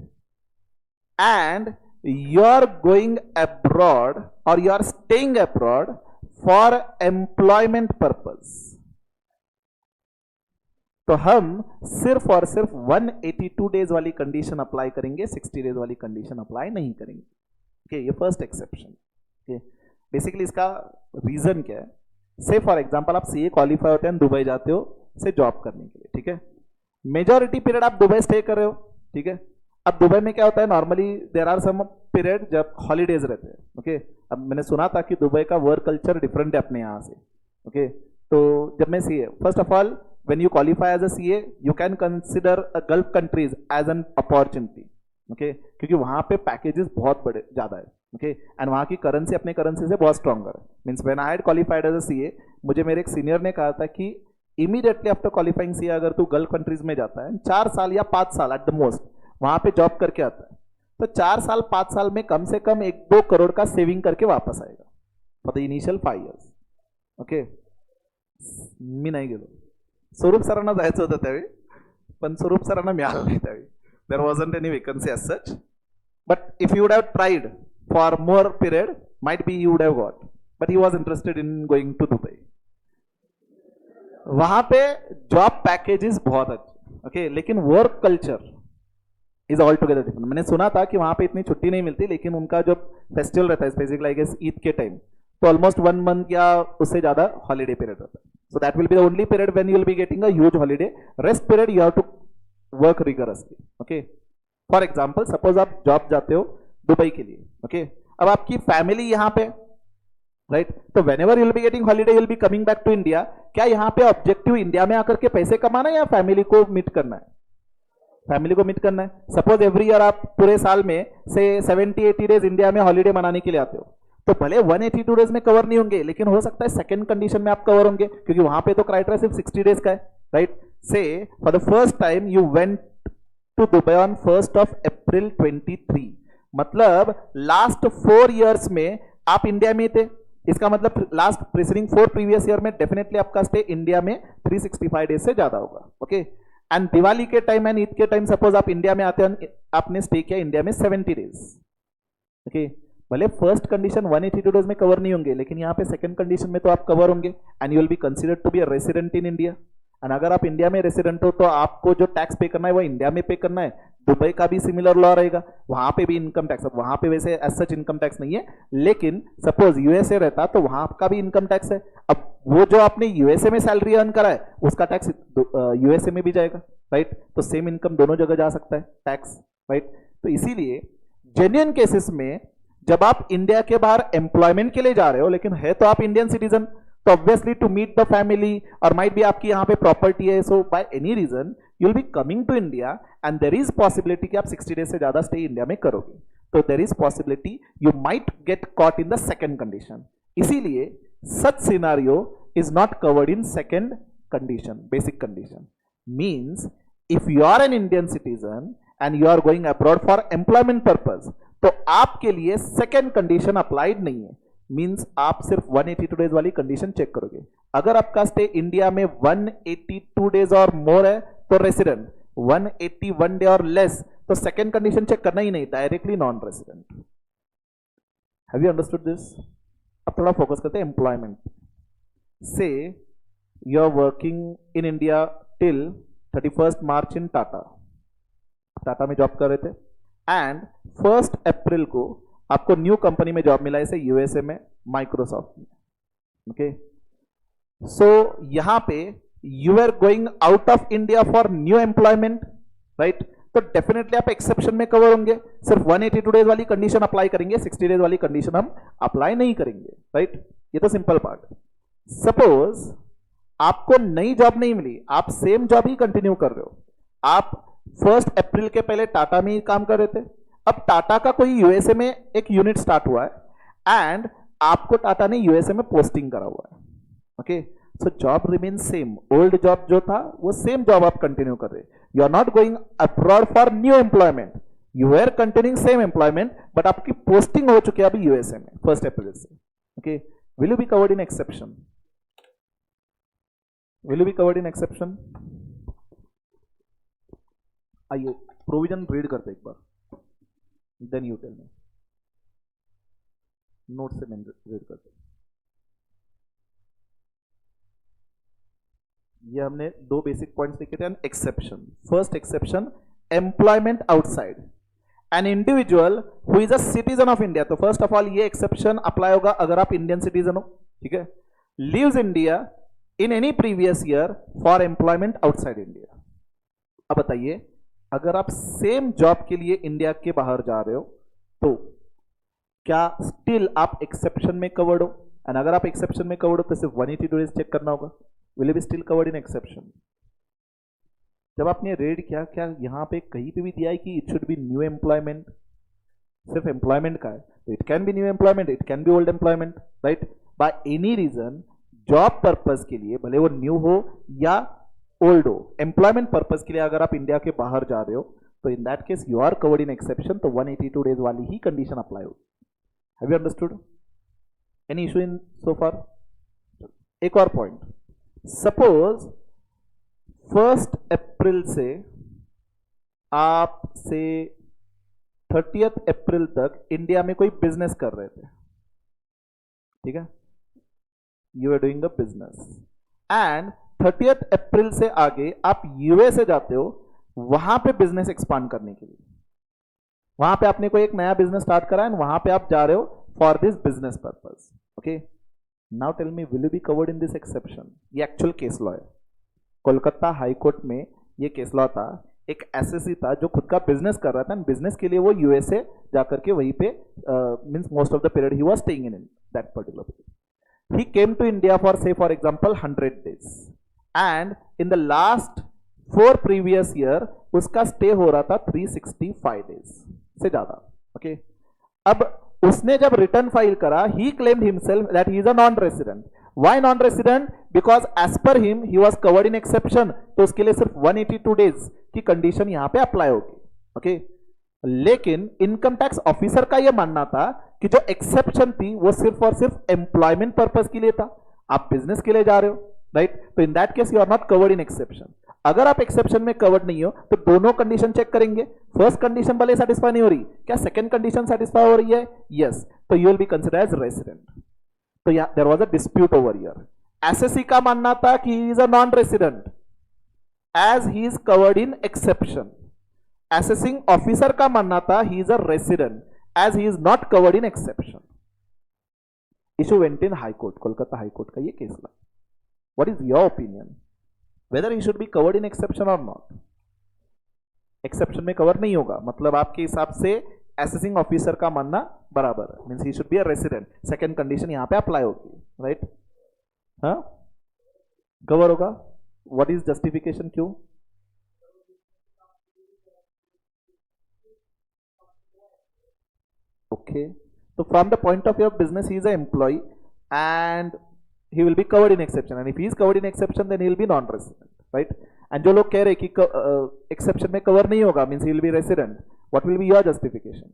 Speaker 1: and you are going abroad और you are staying abroad for employment purpose, तो हम सिर्फ और सिर्फ 182 डेज वाली कंडीशन अप्लाई करेंगे, 60 डेज वाली कंडीशन अप्लाई नहीं करेंगे. ओके, ये फर्स्ट एक्सेप्शन. ओके, बेसिकली इसका रीजन क्या है. से फॉर एग्जांपल आप सीए क्वालिफाई होते हैं, दुबई जाते हो से जॉब करने के लिए. ठीक है, मेजॉरिटी पीरियड आप दुबई स्टे कर रहे हो. ठीक है, अब दुबई में क्या होता है, normally there are some period जब हॉलीडेज रहते हैं. ओके, अब मैंने सुना था कि दुबई का वर्क कल्चर डिफरेंट है अपने यहाँ से. ओके, तो जब मैं CA, first of all when you qualify as a CA, you can consider a Gulf countries as an opportunity. Okay, क्योंकि वहां पे पैकेजेस बहुत बड़े ज्यादा है. ओके, एंड वहां की करेंसी अपने करेंसी से बहुत स्ट्रॉन्गर है. Means when I had qualified as a CA, मुझे मेरे एक सीनियर ने कहा था कि इमीडिएटली आफ्टर क्वालिफाइंग CA अगर तू गल्फ कंट्रीज में जाता है 4 साल या 5 साल एट द मोस्ट वहां पे जॉब करके आता है, तो 4 साल 5 साल में कम से कम 1-2 करोड़ का सेविंग करके वापस आएगा for the initial 5 years. Okay, मी नाही गेलो. स्वरूप सरांना जायचं होतं त्यावेळी, पण स्वरूप सरांना मिळालं नाही त्यावेळी. There wasn't any vacancy as such, but if you would have tried for more period might be you would have got, but he was interested in going to Dubai. वहां पे जॉब पैकेजेस बहुत अच्छे. Okay, लेकिन work culture is all together different. मैंने सुना था कि वहां पे इतनी छुट्टी नहीं मिलती, लेकिन उनका जो फेस्टिवल रहता है स्पेसिफिकली आई गेस ईद के टाइम, तो ऑलमोस्ट 1 month या उससे ज्यादा हॉलीडे पीरियड रहता है. So that will be the only period when you will be getting a huge holiday. Rest period you have to work rigorously. Okay. For example, suppose आप job जाते हो Dubai के लिए. Okay. अब आपकी family यहाँ पे, राइट, तो whenever you will be getting holiday, you will be coming back to India. क्या यहाँ पे ऑब्जेक्टिव इंडिया में आकर के पैसे कमाना है या फैमिली को मीट करना है? फैमिली को मीट करना है. सपोज एवरी ईयर आप पूरे साल में से 70-80 डेज इंडिया में हॉलीडे मनाने के लिए आते हो, तो भले 182 डेज में कवर नहीं होंगे, लेकिन हो सकता है सेकंड कंडीशन में आप कवर होंगे, क्योंकि वहां पे तो क्राइटेरिया सिर्फ 60 डेज का है. Right, say for the first time you went to Dubai on 1st of April 23, मतलब लास्ट 4 years में आप इंडिया में थे. इसका मतलब लास्ट प्रीसीडिंग 4 previous year में डेफिनेटली आपका स्टे इंडिया में 365 डेज से ज्यादा होगा. ओके, एंड दिवाली के टाइम एंड ईद के टाइम सपोज आप इंडिया में आते हैं, आपने स्टे किया इंडिया में 70 डेज. ओके, भले फर्स्ट कंडीशन 182 डेज में कवर नहीं होंगे, लेकिन यहाँ पे सेकंड कंडीशन में तो आप कवर होंगे and you will be considered to be a resident in India. And अगर आप इंडिया में रेसिडेंट हो तो आपको जो टैक्स पे करना है वो इंडिया में पे करना है. दुबई का भी सिमिलर लॉ रहेगा, वहां पे भी इनकम टैक्स. वहां पे वैसे एज सच इनकम टैक्स नहीं है, लेकिन सपोज यूएसए रहता तो वहां का भी इनकम टैक्स है. अब वो जो आपने यूएसए में सैलरी अर्न करा है उसका टैक्स यूएसए में भी जाएगा. राइट, तो सेम इनकम दोनों जगह जा सकता है टैक्स. राइट, तो इसीलिए जेन्युइन केसेस में जब आप इंडिया के बाहर एम्प्लॉयमेंट के लिए जा रहे हो, लेकिन है तो आप इंडियन सिटीजन, तो obviously to meet the family और माइट भी आपकी यहाँ पे प्रॉपर्टी है, so by any reason you will be coming to India and there is possibility कि आप 60 डेज से ज्यादा स्टे इंडिया में करोगे, तो there is possibility you might get caught in the second condition. इसीलिए such scenario is not covered in second condition. Basic condition means if you are an Indian citizen and you are going abroad for employment purpose, तो आपके लिए second condition applied नहीं है. Means आप सिर्फ 182 days वाली condition check करोगे. अगर आपका स्टे इंडिया में 182 डेज और मोर है तो रेसिडेंट, 181 डे और लेस तो सेकेंड कंडीशन चेक करना ही नहीं, directly non resident. Have you understood this? अब थोड़ा फोकस करते हैं employment. Say you are working in India till 31st March in Tata में जॉब कर रहे थे, एंड 1st April को आपको न्यू कंपनी में जॉब मिला है यूएसए में, माइक्रोसॉफ्ट में. ओके, सो यहां पे you are going out of India for new employment. Right, तो डेफिनेटली आप एक्सेप्शन में कवर होंगे. सिर्फ 182 डेज वाली कंडीशन अप्लाई करेंगे, 60 डेज वाली कंडीशन हम अप्लाई नहीं करेंगे. राइट, ये तो सिंपल पार्ट. सपोज आपको नई जॉब नहीं मिली, आप सेम जॉब ही कंटिन्यू कर रहे हो, आप 1 अप्रैल के पहले टाटा में ही काम कर रहे थे, अब टाटा का कोई यूएसए में एक यूनिट स्टार्ट हुआ है एंड आपको टाटा ने यूएसए में पोस्टिंग करा हुआ है. Okay, so job remain same, old job जो था वो सेम जॉब आप कंटिन्यू कर रहे. You are not going abroad for new employment, you are continuing same employment, but आपकी पोस्टिंग हो चुकी है अभी यूएसए में 1 अप्रैल से. Okay, will you be covered in exception? Will you be covered in exception? आइए प्रोविजन रीड करते एक बार, then you tell me. Note से रीड करते. ये हमने 2 बेसिक पॉइंट्स लिखे थे. An exception, first exception, employment outside an individual who is a citizen of India. तो फर्स्ट ऑफ ऑल ये एक्सेप्शन अप्लाई होगा अगर आप इंडियन सिटीजन हो, ठीक है, lives India in any previous year for employment outside India. अब बताइए, अगर आप सेम जॉब के लिए इंडिया के बाहर जा रहे हो तो क्या स्टिल आप एक्सेप्शन में कवर्ड हो? एंड अगर आप एक्सेप्शन में कवर्ड हो तो सिर्फ 182 डेज चेक करना होगा. Will be still covered in exception? जब आपने रेड किया, क्या यहां पे कहीं पे भी दिया है कि it should be new employment? सिर्फ एम्प्लॉयमेंट का है, तो it can be new employment, it can be old employment, right? By any reason job purpose के लिए, भले वो न्यू हो या ओल्ड हो, एम्प्लॉयमेंट पर्पज के लिए अगर आप इंडिया के बाहर जा रहे हो तो in that case you are covered in exception. तो 182 डेज वाली ही कंडीशन अप्लाई होगी. Have you understood? Any issue in so far? एक और पॉइंट, सपोज 1 अप्रैल से आप से 30 अप्रैल तक इंडिया में कोई बिजनेस कर रहे थे, ठीक है, you are doing a business and 30 अप्रैल से आगे आप यूएसए जाते हो वहां पे बिजनेस एक्सपांड करने के लिए. वहां पे आपने कोई एक नया बिजनेस स्टार्ट करा है, वहां पे आप जा रहे हो for this business purpose. Okay, now tell me, will you be covered in this exception? ये एक्चुअल केस लॉ है. कोलकाता हाई कोर्ट में ये केस लॉ था. एक एसएससी था जो खुद का बिजनेस कर रहा था, बिजनेस के लिए वो यूएसए जाकर के वहीं पे means most of the period he was staying in that particular period. He came to India for, say for example, 100 days and in the last 4 previous year उसका स्टे हो रहा था 365 days से ज्यादा. ओके, अब उसने जब रिटर्न फाइल करा, he claimed himself that he is a non-resident. Why non-resident? Because as per him he was covered in exception. तो उसके लिए सिर्फ 182 days की कंडीशन यहां पे अप्लाई होगी. ओके, लेकिन इनकम टैक्स ऑफिसर का यह मानना था कि जो एक्सेप्शन थी वो सिर्फ और सिर्फ एम्प्लॉयमेंट पर्पस के लिए था, आप बिजनेस के लिए जा रहे हो, राइट? तो in that case you are not covered in exception. अगर आप एक्सेप्शन में कवर्ड नहीं हो तो दोनों कंडीशन चेक करेंगे. फर्स्ट कंडीशन भले सेटिस्फाई नहीं हो रही, क्या सेकंड कंडीशन सेटिस्फाई हो रही है? यस, तो you will be considered as resident. तो there was a dispute over here. SSC का मानना था कि he is a non resident as he is covered in exception. Assessing officer का मानना था he is a resident as he is not covered in exception. Issue went in high court, Kolkata high court का ये case लगा. What is your opinion, whether he should be covered in exception और not? Exception में cover नहीं होगा, मतलब आपके हिसाब से असेसिंग ऑफिसर का मानना बराबर है, means he should B a resident. Second condition यहां पे अप्लाई होगी, राइट? हाँ, कवर होगा. व्हाट इज जस्टिफिकेशन, क्यों? Okay, so from the point of view of business, he is an employee and he will be covered in exception, and if he is covered in exception then he will be non-resident, right? And जो लोग कह रहे कि exception में cover नहीं होगा, means he will be resident, what will be your justification?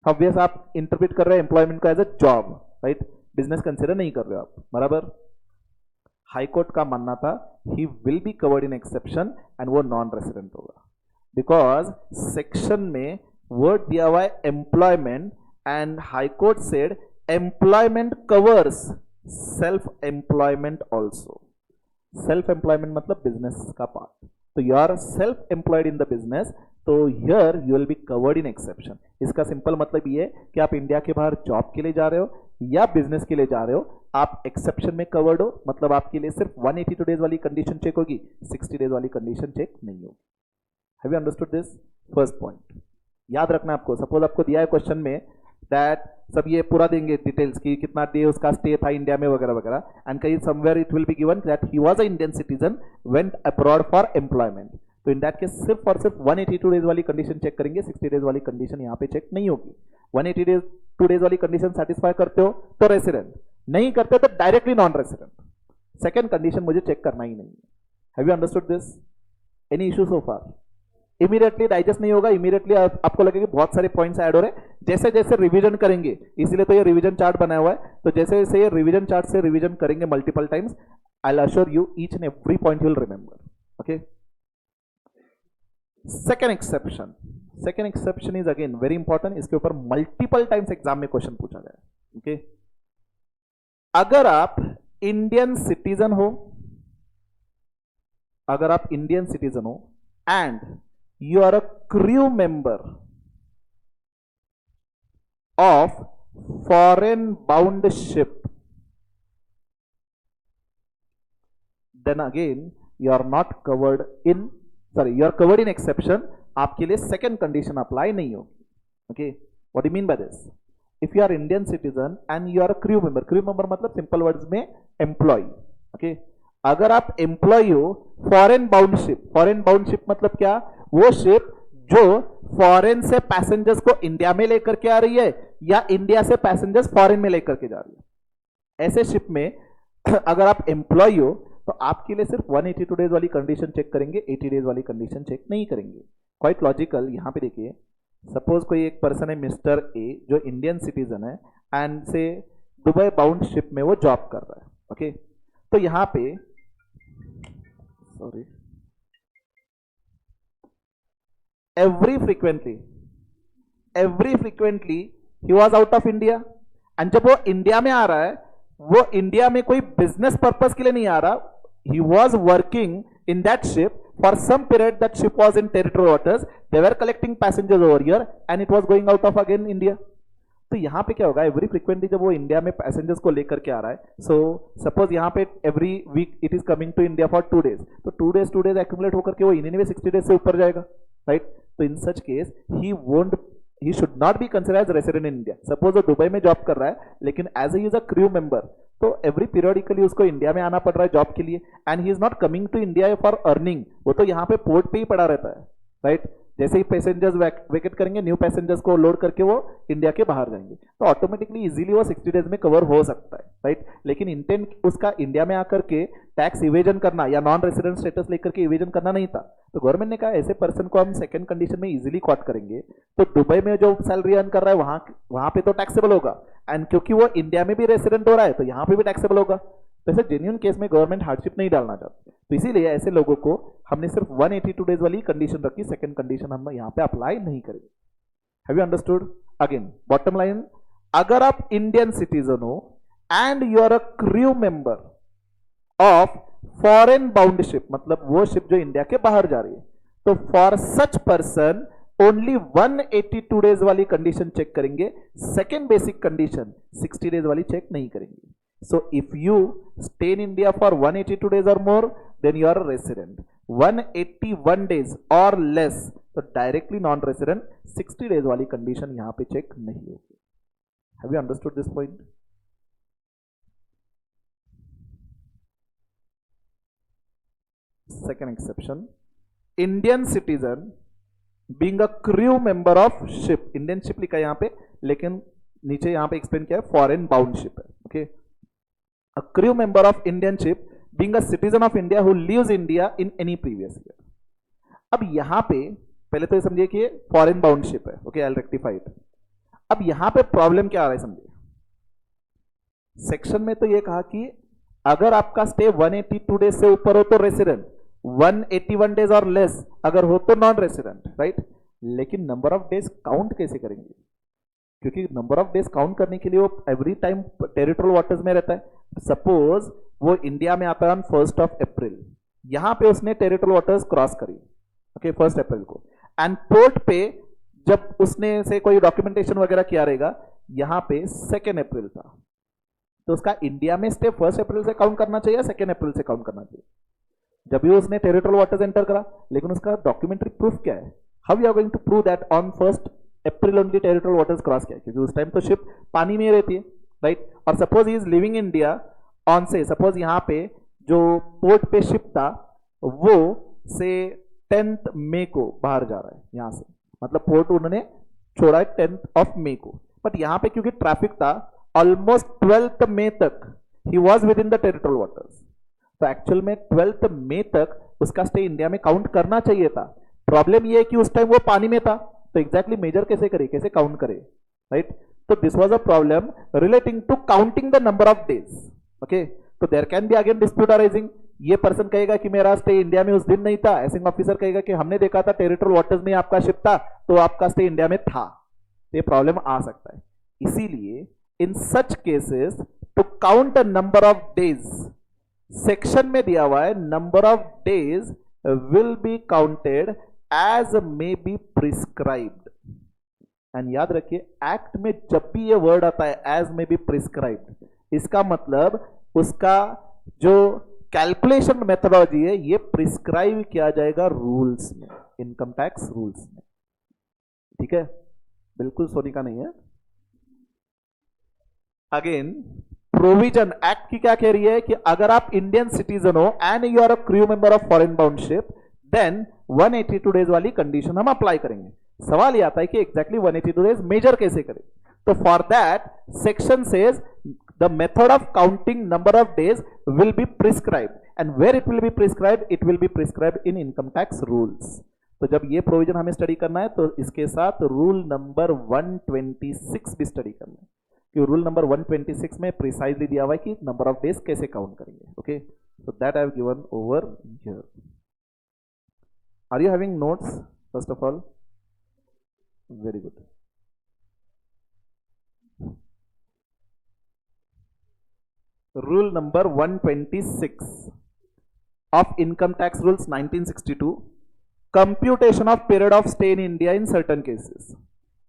Speaker 1: Obvious आप interpret कर रहे हैं employment को as a job, right? business consider नहीं कर रहे हो आप, बराबर? हाई कोर्ट का मानना था he will be covered in exception and वो non-resident होगा, because section में वर्ड दिया हुआ है employment and high court said employment covers self employment also. Self employment मतलब बिजनेस का पार्ट. तो you are self employed in the business, तो here you will be covered in exception. इसका simple मतलब ये कि आप इंडिया के बाहर जॉब के लिए जा रहे हो या बिजनेस के लिए जा रहे हो, आप एक्सेप्शन में कवर्ड हो, मतलब आपके लिए सिर्फ 182 डेज वाली कंडीशन चेक होगी, 60 डेज वाली कंडीशन चेक नहीं होगी. Have you understood this? First point याद रखना आपको. सपोज आपको दिया है क्वेश्चन में दैट सब ये पूरा देंगे डिटेल्स की कितना डे उसका स्टे था इंडिया में वगैरह वगैरह, एंड कहीं somewhere it will be given that he was a Indian citizen went abroad for employment. तो इन दैट केस सिर्फ और सिर्फ 182 डेज वाली कंडीशन चेक करेंगे, 60 डेज वाली कंडीशन यहाँ पे चेक नहीं होगी। 182 डेज वाली कंडीशन सेटिस्फाई करते हो तो रेसिडेंट, नहीं करते तो directly non resident. Second condition मुझे चेक करना ही नहीं है। Have you understood this? Any issue so far? Immediately digest नहीं होगा, इमीडिएटली आपको लगेगा बहुत सारे पॉइंट्स ऐड हो रहे हैं। जैसे जैसे रिवीजन करेंगे, इसीलिए तो ये रिवीजन चार्ट बनाया हुआ है, तो जैसे जैसे ये रिवीजन चार्ट से रिवीजन करेंगे multiple times, I will assure you each and every point you will remember. Okay, second exception, second exception is again very important, इसके ऊपर मल्टीपल टाइम्स एग्जाम में क्वेश्चन पूछा गया है। ओके, अगर आप इंडियन सिटीजन हो, अगर आप इंडियन सिटीजन हो and you are a crew member of foreign bound ship, then again you are not covered in, you are covered in exception, आपके लिए second condition apply नहीं होगी। okay, what do you mean by this? if you are Indian citizen and you are a crew member, crew member मतलब simple words में employee। okay, अगर आप employ हो foreign bound ship, foreign bound ship मतलब क्या? वो ship जो foreign से पैसेंजर्स को इंडिया में लेकर के आ रही है या इंडिया से पैसेंजर्स फॉरेन में लेकर के जा रही है। ऐसे शिप में अगर आप एम्प्लॉय हो तो आपके लिए सिर्फ 182 डेज वाली कंडीशन चेक करेंगे, 80 डेज वाली कंडीशन चेक नहीं करेंगे। Quite logical. यहां पे देखिए, सपोज कोई एक पर्सन है मिस्टर ए जो इंडियन सिटीजन है एंड से दुबई बाउंड शिप में वो जॉब कर रहा है। ओके, तो यहां पे sorry every frequently he was out of India, and जब वो इंडिया में आ रहा है, वो इंडिया में कोई बिजनेस पर्पस के लिए नहीं आ रहा, he was working in that ship for some period, that ship was in territorial waters, they were collecting passengers over here and it was going out of again India. तो यहां पे क्या होगा, एवरी फ्रीक्वेंटली जब वो India में passengers को लेकर के आ रहा है, सो सपोज यहां पे every week it is coming to India for 2 days, तो 2 डेज एक्यूमुलेट होकर के वो इन 60 डेज से ऊपर जाएगा, राइट? तो in such case he should not be consider as resident in India. Suppose वो दुबई में जॉब कर रहा है लेकिन as he is a crew member, तो एवरी पीरियडिकली उसको इंडिया में आना पड़ रहा है जॉब के लिए, and he is not coming to India for earning, वो तो यहाँ पे पोर्ट पे ही पड़ा रहता है, राइट? जैसे ही पैसेंजर्स वेकेट करेंगे, न्यू पैसेंजर्स को लोड करके वो इंडिया के बाहर जाएंगे, तो ऑटोमेटिकली इजीली वो 60 डेज में कवर हो सकता है, राइट? लेकिन इंटेंट उसका इंडिया में आकर के टैक्स इवेजन करना या नॉन रेसिडेंट स्टेटस लेकर के इवेजन करना नहीं था। तो गवर्नमेंट ने कहा ऐसे पर्सन को हम सेकंड कंडीशन में इजीली कॉट करेंगे, तो दुबई में जो सैलरी अर्न कर रहा है वहां पे तो टैक्सेबल होगा, एंड क्योंकि वो इंडिया में भी रेसिडेंट हो रहा है तो यहाँ पे भी टैक्सेबल होगा। तो ऐसे जेन्युइन केस में गवर्नमेंट हार्डशिप नहीं डालना चाहती, तो इसीलिए ऐसे लोगों को हमने सिर्फ 182 डेज वाली कंडीशन रखी, सेकंड कंडीशन हम यहाँ पे अप्लाई नहीं करेंगे। Have you understood? Again bottom line, अगर आप इंडियन सिटीजन हो and you are a crew member of foreign bound ship, मतलब वो शिप जो इंडिया के बाहर जा रही है, तो for such person only 182 days वाली कंडीशन चेक करेंगे, सेकेंड बेसिक कंडीशन 60 डेज वाली चेक नहीं करेंगे। So if you stay in India for 182 days or more, then you are a resident. 181 days or less, तो directly non-resident, 60 days वाली condition यहाँ पे check नहीं होगी। Have you understood this point? Second exception, Indian citizen being a crew member of ship, Indian ship लिखा है यहाँ पे, लेकिन नीचे यहाँ पे explain किया है foreign bound ship है, okay? A crew member of Indian ship being a citizen of India who leaves India in any previous year. अब यहां पे पहले तो ये समझिए कि फॉरेन बाउंड शिप है, okay, I will rectify it. अब यहां पे प्रॉब्लम क्या आ रहा है समझिए, सेक्शन में तो ये कहा कि अगर आपका स्टे 182 डेज से ऊपर हो तो रेसिडेंट, 181 डेज और लेस अगर हो तो नॉन रेसिडेंट, राइट? लेकिन नंबर ऑफ डेज काउंट कैसे करेंगे? क्योंकि नंबर ऑफ डेज काउंट करने के लिए वो एवरी टाइम टेरिटोरियल वाटर्स में रहता है। सपोज वो इंडिया में आता है ऑन 1 अप्रैल, यहां पे उसने टेरिटोरियल वाटर्स क्रॉस करी, ओके, 1 अप्रैल को, एंड पोर्ट पे जब उसने से कोई डॉक्यूमेंटेशन वगैरह किया रहेगा, यहां पे 2 अप्रैल था, तो उसका इंडिया में स्टे 1 अप्रैल से काउंट करना चाहिए, 2 अप्रैल से काउंट करना चाहिए जब भी उसने टेरिटोरियल वाटर्स एंटर करा। लेकिन उसका डॉक्यूमेंट्री प्रूफ क्या है? How you are going to prove that on 1 April only territorial waters cross किया? क्योंकि उस टाइम तो शिप पानी में रहती है, राइट? और suppose he is living India on से, सपोज यहां पे जो पोर्ट पे शिप था वो से 10th मई को बाहर जा रहा है यहां से, मतलब पोर्ट उन्होंने छोड़ा है 10th ऑफ मई को, बट यहां पे क्योंकि ट्रैफिक था ऑलमोस्ट 12th मई तक he was with in the territorial waters, तो एक्चुअल में 12th मई तक उसका स्टे इंडिया में काउंट करना चाहिए था। प्रॉब्लम ये है कि उस टाइम वो पानी में था, तो एग्जैक्टली मेजर कैसे करे, कैसे काउंट करे, राइट। तो this was a problem relating to counting the number of days, okay. तो there can be again dispute arising, ये पर्सन कहेगा कि मेरा स्टे इंडिया में उस दिन नहीं था, एसिंग ऑफिसर कहेगा कि हमने देखा था टेरिटोरियल वाटर्स में आपका शिप था, तो आपका स्टे इंडिया में था, ये प्रॉब्लम आ सकता है। इसीलिए in such cases to count a number of days, section में दिया हुआ है number of days will be counted as may be prescribed, and याद रखिए एक्ट में जब भी ये वर्ड आता है एज मे बी प्रिस्क्राइब्ड, इसका मतलब उसका जो कैलकुलेशन मेथोडोलॉजी है ये प्रिस्क्राइब किया जाएगा रूल्स में, इनकम टैक्स रूल्स में, ठीक है, बिल्कुल सोनी का नहीं है। अगेन प्रोविजन एक्ट की क्या कह रही है कि अगर आप इंडियन सिटीजन हो and you are a crew member of foreign bound ship, then 182 days वाली कंडीशन हम अप्लाई करेंगे। सवाल ये आता है कि एग्जैक्टली 182 डेज मेजर कैसे करें, तो for that section says the method of counting number of days will be prescribed, and where it will be prescribed, it will be prescribed in income tax rules. तो जब ये provision हमें study करना है तो इसके साथ रूल नंबर 126 भी स्टडी करना है, कि रूल नंबर 126 में प्रिसाइजली दिया हुआ है कि नंबर ऑफ डेज कैसे काउंट करेंगे, okay. So that I have given over here. Are you having notes first of all? Very good. Rule number 126 of income tax rules 1962, computation of period of stay in India in certain cases.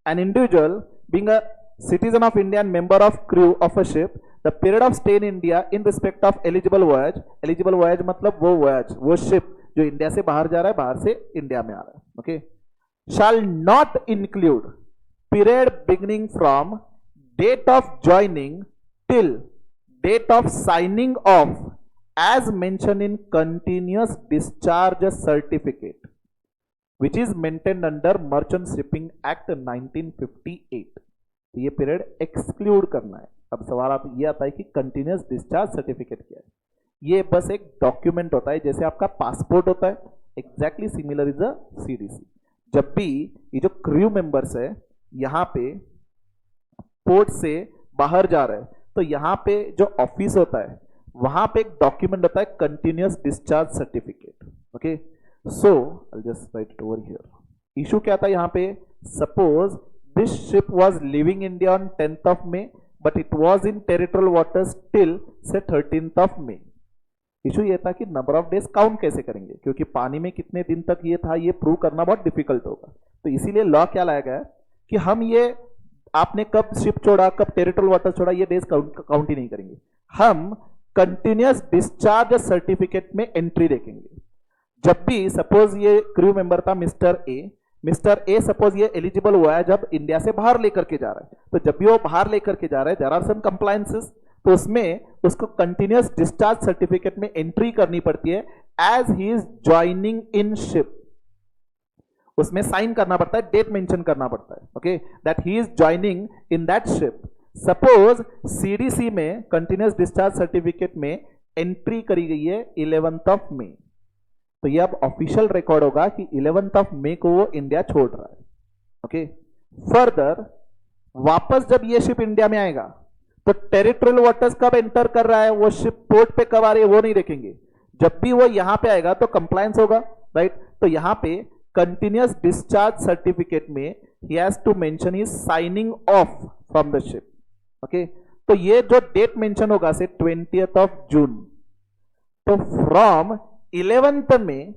Speaker 1: An individual being a citizen of India and member of crew of a ship, the period of stay in India in respect of eligible voyage मतलब वो voyage, वो ship जो India से बाहर जा रहा है, बाहर से इंडिया में आ रहा है, okay, shall not include period beginning from date of joining till date of signing off as mentioned in continuous discharge certificate which is maintained under Merchant Shipping Act 1958। ये पीरियड एक्सक्लूड करना है। अब सवाल आप ये आता है कि कंटिन्यूस डिस्चार्ज सर्टिफिकेट क्या है? ये बस एक डॉक्यूमेंट होता है, जैसे आपका पासपोर्ट होता है, exactly similar is a CDC. जब भी ये जो क्रू मेंबर्स है यहाँ पे पोर्ट से बाहर जा रहे हैं, तो यहाँ पे जो ऑफिस होता है वहां पे एक डॉक्यूमेंट होता है continuous discharge certificate, okay. So I just right it over here. Issue क्या था यहाँ पे? Suppose this ship was living India on 10th of May but it was in territorial waters till से 13th ऑफ May। इशू ये था कि number of days count कैसे करेंगे, क्योंकि पानी में कितने दिन तक ये था ये प्रूव करना बहुत डिफिकल्ट होगा। तो इसीलिए लॉ क्या लाया गया कि हम ये आपने कब शिप छोड़ा, कब टेरिटोरियल वाटर छोड़ा, ये डेज काउंट ही नहीं करेंगे, हम कंटिन्यूस डिस्चार्ज सर्टिफिकेट में एंट्री देखेंगे। जब भी सपोज ये क्रू मेंबर था मिस्टर ए सपोज ये एलिजिबल हुआ है जब इंडिया से बाहर लेकर के जा रहा है, तो जब भी वो बाहर लेकर के जा रहा है देयर आर सम कंप्लायंसेस, तो उसमें उसको कंटिन्यूस डिस्चार्ज सर्टिफिकेट में एंट्री करनी पड़ती है as he is joining in ship. उसमें साइन करना पड़ता है, डेट मेंशन करना पड़ता है, okay, that he is joining in that ship. Suppose CDC में कंटिन्यूस डिस्चार्ज सर्टिफिकेट में एंट्री करी गई है 11th ऑफ May, तो ये अब ऑफिशियल रिकॉर्ड होगा कि 11th ऑफ May को वो इंडिया छोड़ रहा है, ओके। फर्दर वापस जब ये शिप इंडिया में आएगा तो टेरिटोरियल वाटर्स कब एंटर कर रहा है, वो शिप पोर्ट पे कब आ रही है वो नहीं देखेंगे, जब भी वो यहां पे आएगा तो कंप्लायंस होगा, राइट। तो यहां पे कंटिन्यूस डिस्चार्ज सर्टिफिकेट में he has to mention is signing off from the ship, okay. तो ये जो डेट मेंशन होगा से 20th ऑफ जून, तो फ्रॉम 11th में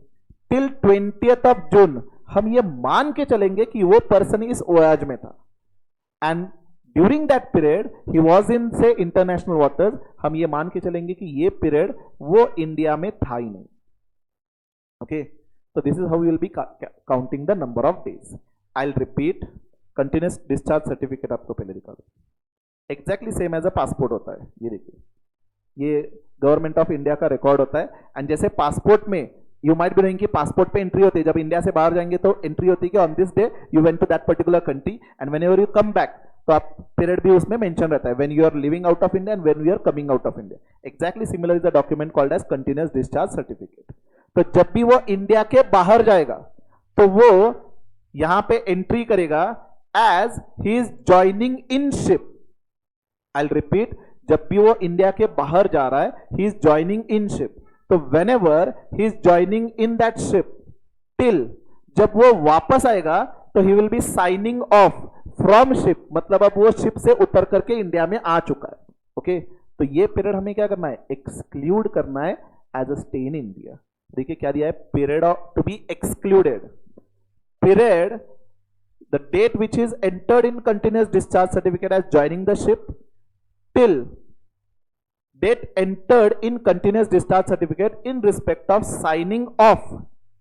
Speaker 1: टिल 20th ऑफ जून हम ये मान के चलेंगे कि वो पर्सन इस वोयाज में था, and during that period he was इन से इंटरनेशनल वाटर्स, हम ये मान के चलेंगे कि ये पीरियड वो इंडिया में था ही नहीं, okay. So this is how we will be counting the number of days. I'll repeat. Continuous discharge certificate आपको पहले दिखा दो, exactly same as a passport होता है। ये देखिए, ये गवर्नमेंट ऑफ इंडिया का रिकॉर्ड होता है, एंड जैसे पासपोर्ट में यू माइट बी नोइंग कि पासपोर्ट पे एंट्री होती है, जब इंडिया से बाहर जाएंगे तो एंट्री होती है कि on this day you went to that particular country and whenever you come back, तो आप पीरियड भी उसमें मेंशन रहता है, when you are living out of India and when you are coming out of India. Exactly similar is the document called as continuous discharge certificate. तो जब भी वो इंडिया के बाहर जाएगा तो वो यहां पे एंट्री करेगा as he is joining in ship. I will repeat, जब भी वो इंडिया के बाहर जा रहा है he is joining in ship, तो whenever he is joining in that ship till जब वो वापस आएगा तो he will be signing off from ship, मतलब अब वो शिप से उतर करके इंडिया में आ चुका है। ओके, तो ये पीरियड हमें क्या करना है, एक्सक्लूड करना है as a stay in India. देखिए क्या दिया है, period of to be excluded, period the date which is entered in continuous discharge certificate as joining the ship till date entered in continuous discharge certificate in respect of signing off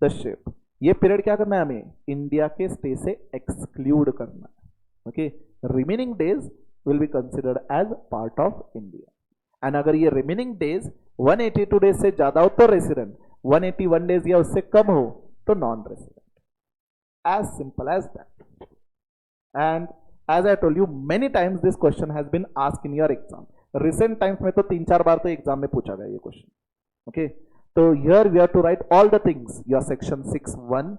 Speaker 1: the ship। ये period क्या करना है, हमें India के stay से exclude करना है। Okay, remaining days will be considered as part of India. And अगर ये रिमेनिंग डेज 182 डेज से ज्यादा हो तो रेसिडेंट, 181 डेज या उससे कम हो तो non resident. As simple as that. And as I told you many times this question has been asked in your exam. Recent times में तो 3-4 बार तो एग्जाम में पूछा गया ये क्वेश्चन। ओके, तो here we have to write all the things, your section 6(1),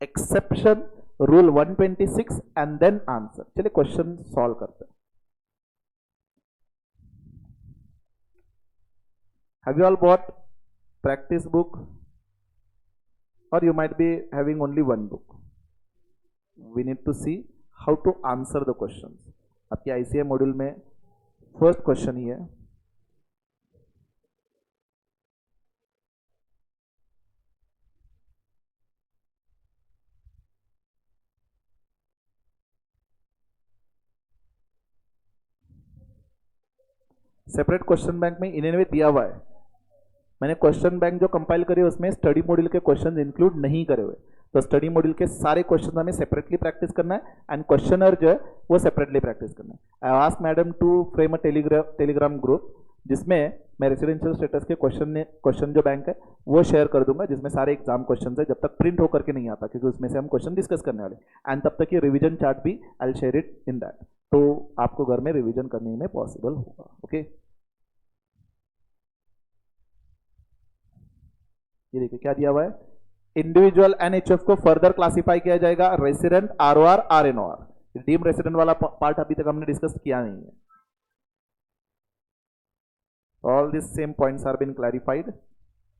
Speaker 1: exception, rule 126 and then answer. चलिए question solve करते हैं। Have you all bought practice book और you might be having only one book? We need to see how to answer the question. आपके ICA module में first question ही है, separate question bank में इन्हें दिया हुआ है। मैंने क्वेश्चन बैंक जो कंपाइल करी है उसमें स्टडी मॉड्यूल के क्वेश्चन इंक्लूड नहीं करे हुए, तो स्टडी मॉड्यूल के सारे क्वेश्चन हमें सेपरेटली प्रैक्टिस करना है एंड क्वेश्चनर जो है वो सेपरेटली प्रैक्टिस करना है। I ask madam to frame a telegram group जिसमें मैं रेसिडेंशियल स्टेटस के क्वेश्चन जो बैंक है वो शेयर कर दूंगा, जिसमें सारे एग्जाम क्वेश्चन है, जब तक प्रिंट होकर के नहीं आता, क्योंकि उसमें से हम क्वेश्चन डिस्कस करने वाले, एंड तब तक ये रिवीजन चार्ट भी आई will share it in that, तो आपको घर में रिवीजन करने में पॉसिबल होगा। ओके, ये देखिए क्या दिया हुआ है, इंडिविजुअल एनएचएफ को फर्दर क्लासिफाई किया जाएगा, रेसिडेंट, आरओआर, आरएनओआर। डीम रेसिडेंट वाला पार्ट अभी तक हमने डिस्कस किया नहीं है। All these same points are been clarified,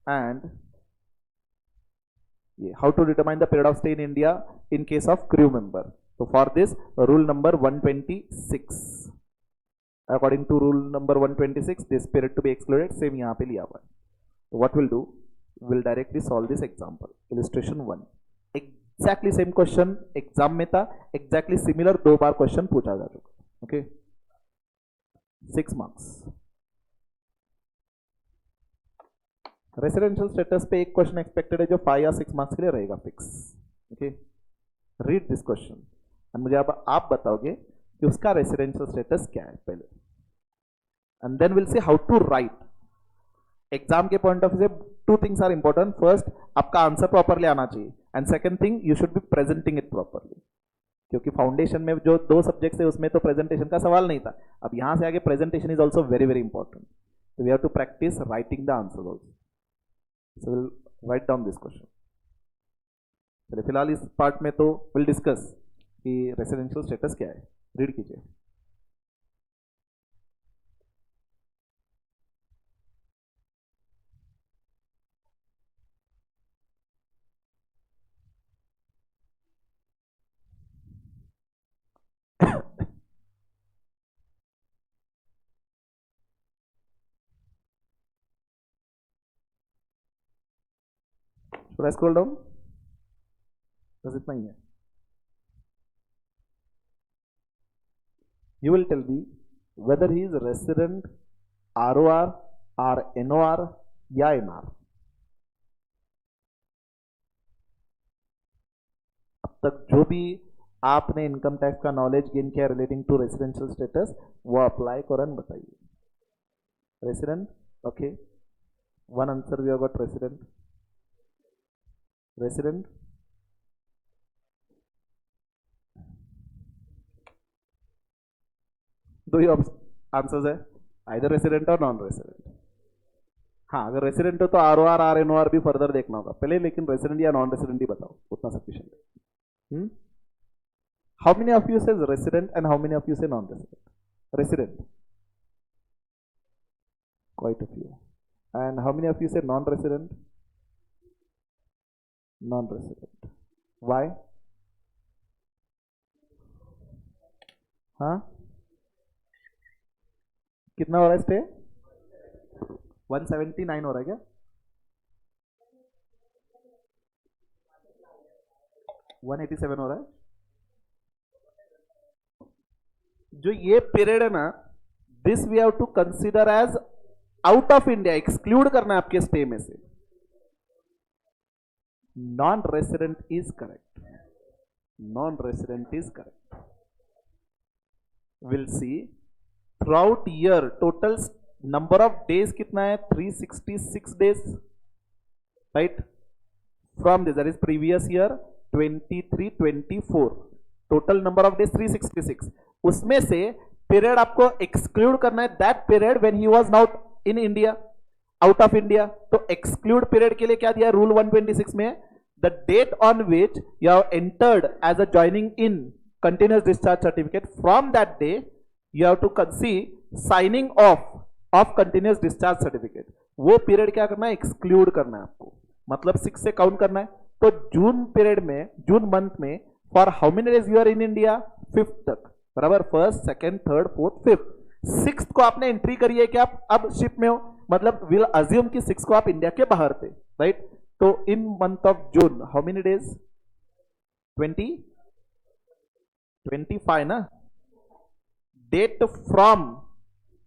Speaker 1: and how to determine the period of stay in India in case of crew member. So for this, rule number 126, according to rule number 126, this period to be excluded, same यहाँ पे लिया हुआ है। So what we'll do, we'll directly solve this example, illustration 1। exactly same question exam में था, exactly similar 2 बार question पूछा जा चुका। okay, 6 marks। रेसिडेंशियल स्टेटस पे एक क्वेश्चन एक्सपेक्टेड है जो 5 या 6 मार्क्स के लिए रहेगा fix. Okay, read this question and मुझे आप बताओगे कि उसका रेसिडेंशियल स्टेटस क्या है पहले, and then will see how to write. Exam के पॉइंट ऑफ व्यू से 2 थिंग्स आर इंपॉर्टेंट। फर्स्ट, आपका आंसर प्रॉपरली आना चाहिए, and second thing, you should be presenting it properly, क्योंकि फाउंडेशन में जो 2 सब्जेक्ट्स है उसमें तो प्रेजेंटेशन का सवाल नहीं था। अब यहां से आगे presentation is also very very important, so we have to practice writing the answers also. So we'll write down this question. चलिए फिलहाल इस पार्ट में तो विल डिस्कस कि रेसिडेंशियल स्टेटस क्या है। रीड कीजिए। Should I scroll down? बस इतना ही है। You will tell me whether he is resident, ROR, or NOR या NR। अब तक जो भी आपने इनकम टैक्स का नॉलेज गेन किया रिलेटिंग टू रेसिडेंशियल स्टेटस वो अप्लाई करो एंड बताइए। Resident, okay, one answer we have got resident. Resident, दो ही आंसर्स है, आइदर रेसिडेंट और नॉन रेसिडेंट। हाँ, अगर रेसिडेंट हो तो ROR RNOR भी फर्दर देखना होगा पहले, लेकिन रेसिडेंट या नॉन रेसिडेंट ही बताओ, उतना सफिशिएंट है। How many of you say resident and how many of you say non resident? Resident, quite a few. And how many of you say non resident? Non resident, why? हाँ, कितना हो रहा है stay? 179 हो रहा है क्या? 187 हो रहा है। जो ये पीरियड है ना, this we have to consider as out of India, exclude करना है आपके स्टे में से। Non resident is correct, non resident is correct. Will see throughout year total number of days कितना है? 366 days, right? From this that is previous year 23-24, total number of days 366। उसमें से period आपको एक्सक्लूड करना है, that period when he was not in India, out of India. तो exclude period के लिए क्या दिया रूल 126 में? The date on which you have entered as a joining in continuous discharge certificate, from that day you have to consider signing off continuous discharge certificate. वो period क्या करना है? एक्सक्लूड करना है आपको, मतलब 6 से काउंट करना है। तो जून पीरियड में, जून मंथ में, for how many days you are in India? 5th तक, बराबर। 1st, 2nd, 3rd, 4th, 5th, 6th को आपने एंट्री करी है कि आप अब शिप में हो, मतलब विल अज्यूम कि 6 को आप इंडिया के बाहर थे, राइट? तो in month of June how many days? 25 ना। Date from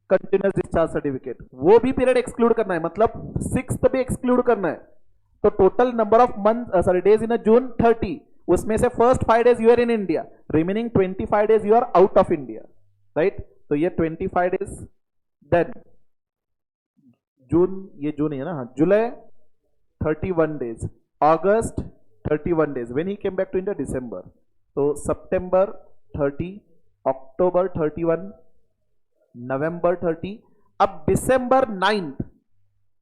Speaker 1: continuous discharge certificate, वो भी पीरियड एक्सक्लूड करना है, मतलब 6th भी एक्सक्लूड करना है। तो total number of month days in a June 30, उसमें से first 5 days you are in India, remaining 25 days you are out of India, right? तो ये 25 डेज, देन जून, ये जून है ना, हाँ, जुलाई 31 डेज, अगस्त 31 डेज, when he came back to India दिसंबर, तो सितंबर 30, अक्टूबर 31, नवंबर 30, अब दिसंबर 9th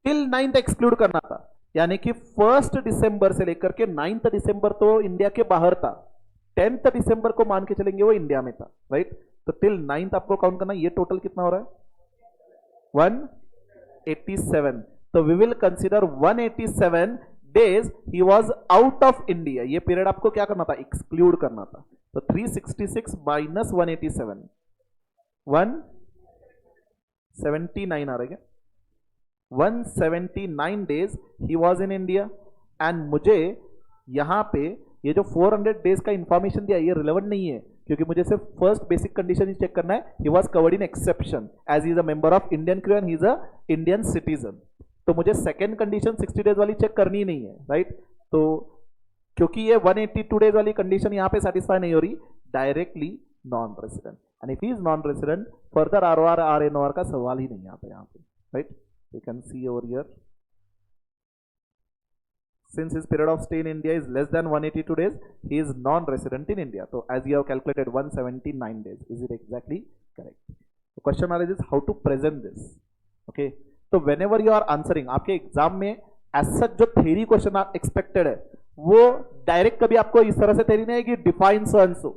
Speaker 1: टिल 9th एक्सक्लूड करना था, यानी कि 1st दिसंबर से लेकर के 9th दिसंबर तो इंडिया के बाहर था, 10th दिसंबर को मान के चलेंगे वो इंडिया में था, राइट? तो टिल 9th आपको काउंट करना। ये टोटल कितना हो रहा है? 187। तो we will consider 187 days he was out of India. ये पीरियड आपको क्या करना था? एक्सक्लूड करना था। तो 366 माइनस 187, 179 आ रहा है क्या? 179 days he was in India. And मुझे यहां पे ये जो 400 डेज का इंफॉर्मेशन दिया ये रिलेवेंट नहीं है, क्योंकि मुझे सिर्फ फर्स्ट बेसिक कंडीशन ही चेक करना है, he was covered in exception as is a member of Indian crew and he is a Indian citizen. तो मुझे सेकेंड कंडीशन 60 डेज वाली चेक करनी ही नहीं है, राइट? तो क्योंकि ये 182 डेज वाली कंडीशन यहां पे सेटिस्फाई नहीं हो रही, directly non resident, and if is non resident further ROR RNOR का सवाल ही नहीं आता यहाँ पे, right? You can see over here, since his period of stay in India is less than 182 days, he is non-resident in India. So as you have calculated 179 days, is it exactly correct? The question arises how to present this. Okay, so whenever you are answering, आपके exam में as such जो theory question आप expected है, वो direct कभी आपको इस तरह से theory नहीं आएगी define so and so,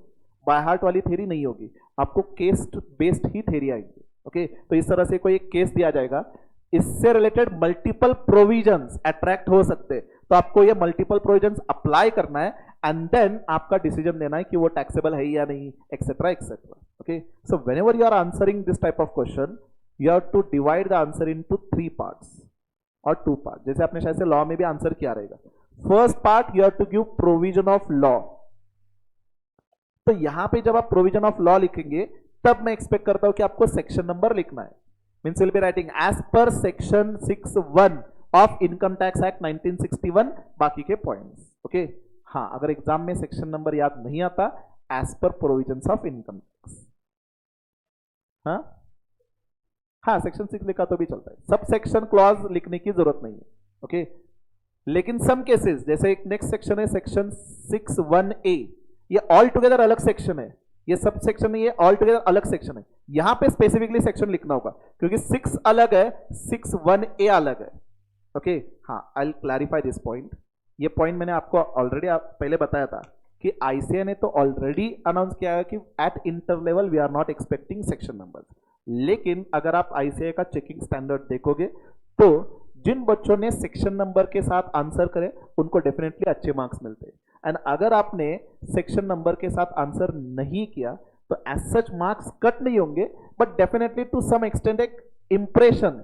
Speaker 1: by heart वाली theory नहीं होगी, आपको case based ही theory आएगी। ओके, तो इस तरह से कोई एक केस दिया जाएगा, इससे रिलेटेड मल्टीपल प्रोविजंस अट्रैक्ट हो सकते हैं, तो आपको ये मल्टीपल प्रोविजंस अप्लाई करना है एंड देन आपका डिसीजन देना है कि वो टैक्सेबल है या नहीं, etcetera etcetera. Okay, so whenever you are answering this type of question you have to divide the answer into 3 parts और 2 पार्ट, जैसे आपने शायद से लॉ में भी आंसर किया रहेगा। First part you have to give provision of law. तो यहां पे जब आप प्रोविजन ऑफ लॉ लिखेंगे तब मैं एक्सपेक्ट करता हूं कि आपको सेक्शन नंबर लिखना है। Means will be writing as per section 6(1) of income tax act 1961, बाकी के पॉइंट्स। ओके, हाँ, अगर एग्जाम में सेक्शन नंबर याद नहीं आता, as per provisions of income tax, हाँ हाँ, सेक्शन 6 लिखा तो भी चलता है, सब सेक्शन क्लॉज लिखने की जरूरत नहीं है। ओके, लेकिन सम केसेस, जैसे एक नेक्स्ट सेक्शन है सेक्शन 61A, ये ऑल टुगेदर अलग सेक्शन है, ये सब सेक्शन नहीं है, ऑल टुगेदर अलग सेक्शन है। यहां पे स्पेसिफिकली सेक्शन लिखना होगा क्योंकि 6 अलग है, 61A अलग है। ओके हाँ, I will clarify this point. ये पॉइंट मैंने आपको ऑलरेडी पहले बताया था कि आईसीए ने तो ऑलरेडी अनाउंस किया है कि at inter level we are not expecting section number. लेकिन अगर आप आईसीए का चेकिंग स्टैंडर्ड देखोगे तो जिन बच्चों ने सेक्शन नंबर के साथ आंसर करे उनको डेफिनेटली अच्छे मार्क्स मिलते हैं, एंड अगर आपने सेक्शन नंबर के साथ आंसर नहीं किया तो एज सच मार्क्स कट नहीं होंगे, but definitely to some extent एक इंप्रेशन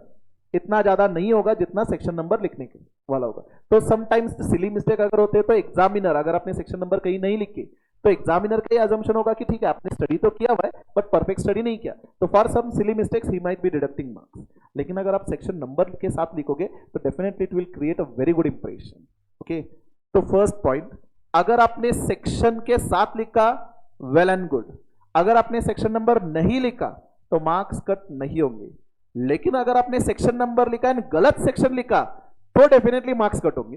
Speaker 1: इतना ज्यादा नहीं होगा जितना सेक्शन नंबर लिखने के वाला होगा। तो समटाइम्स सिली मिस्टेक अगर होते हैं तो एग्जामिनर, अगर आपने सेक्शन नंबर कहीं नहीं लिखी तो एग्जामिनर का ये अजम्पशन होगा कि ठीक है आपने स्टडी तो किया हुआ है बट परफेक्ट स्टडी नहीं किया, तो for some silly mistakes he might be deducting marks. लेकिन अगर आप सेक्शन नंबर के साथ लिखोगे तो definitely it will create a very good impression. Okay, तो फर्स्ट पॉइंट, अगर आपने सेक्शन के साथ लिखा वेल एंड गुड, अगर आपने सेक्शन नंबर नहीं लिखा तो मार्क्स कट नहीं होंगे। लेकिन अगर आपने सेक्शन नंबर लिखा एंड गलत सेक्शन लिखा तो डेफिनेटली मार्क्स कट होंगे।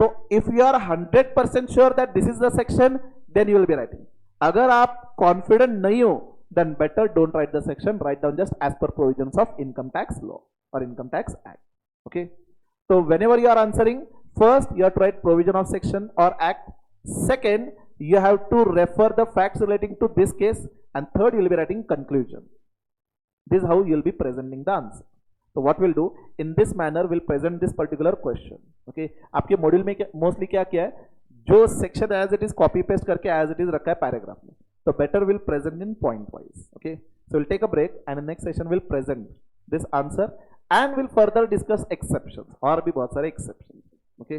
Speaker 1: तो if you are 100% sure that this is the section then you will be writing. अगर आप कॉन्फिडेंट नहीं हो then better don't write the section, write down just as per provisions of income tax law और income tax act. Okay, तो whenever you are answering, first you have to write provision of section or act, second you have to refer the facts relating to this case, and third you will be writing conclusion. This is how you will be presenting the answer. So what we'll do in this manner, we'll present this particular question. Okay, आपके module में mostly क्या किया है, जो section as it is copy paste करके as it is रखा है paragraph में, तो better will present in point wise. Okay, so will take a break and next session will present this answer and will further discuss exceptions, और भी बहुत सारे exceptions. Okay.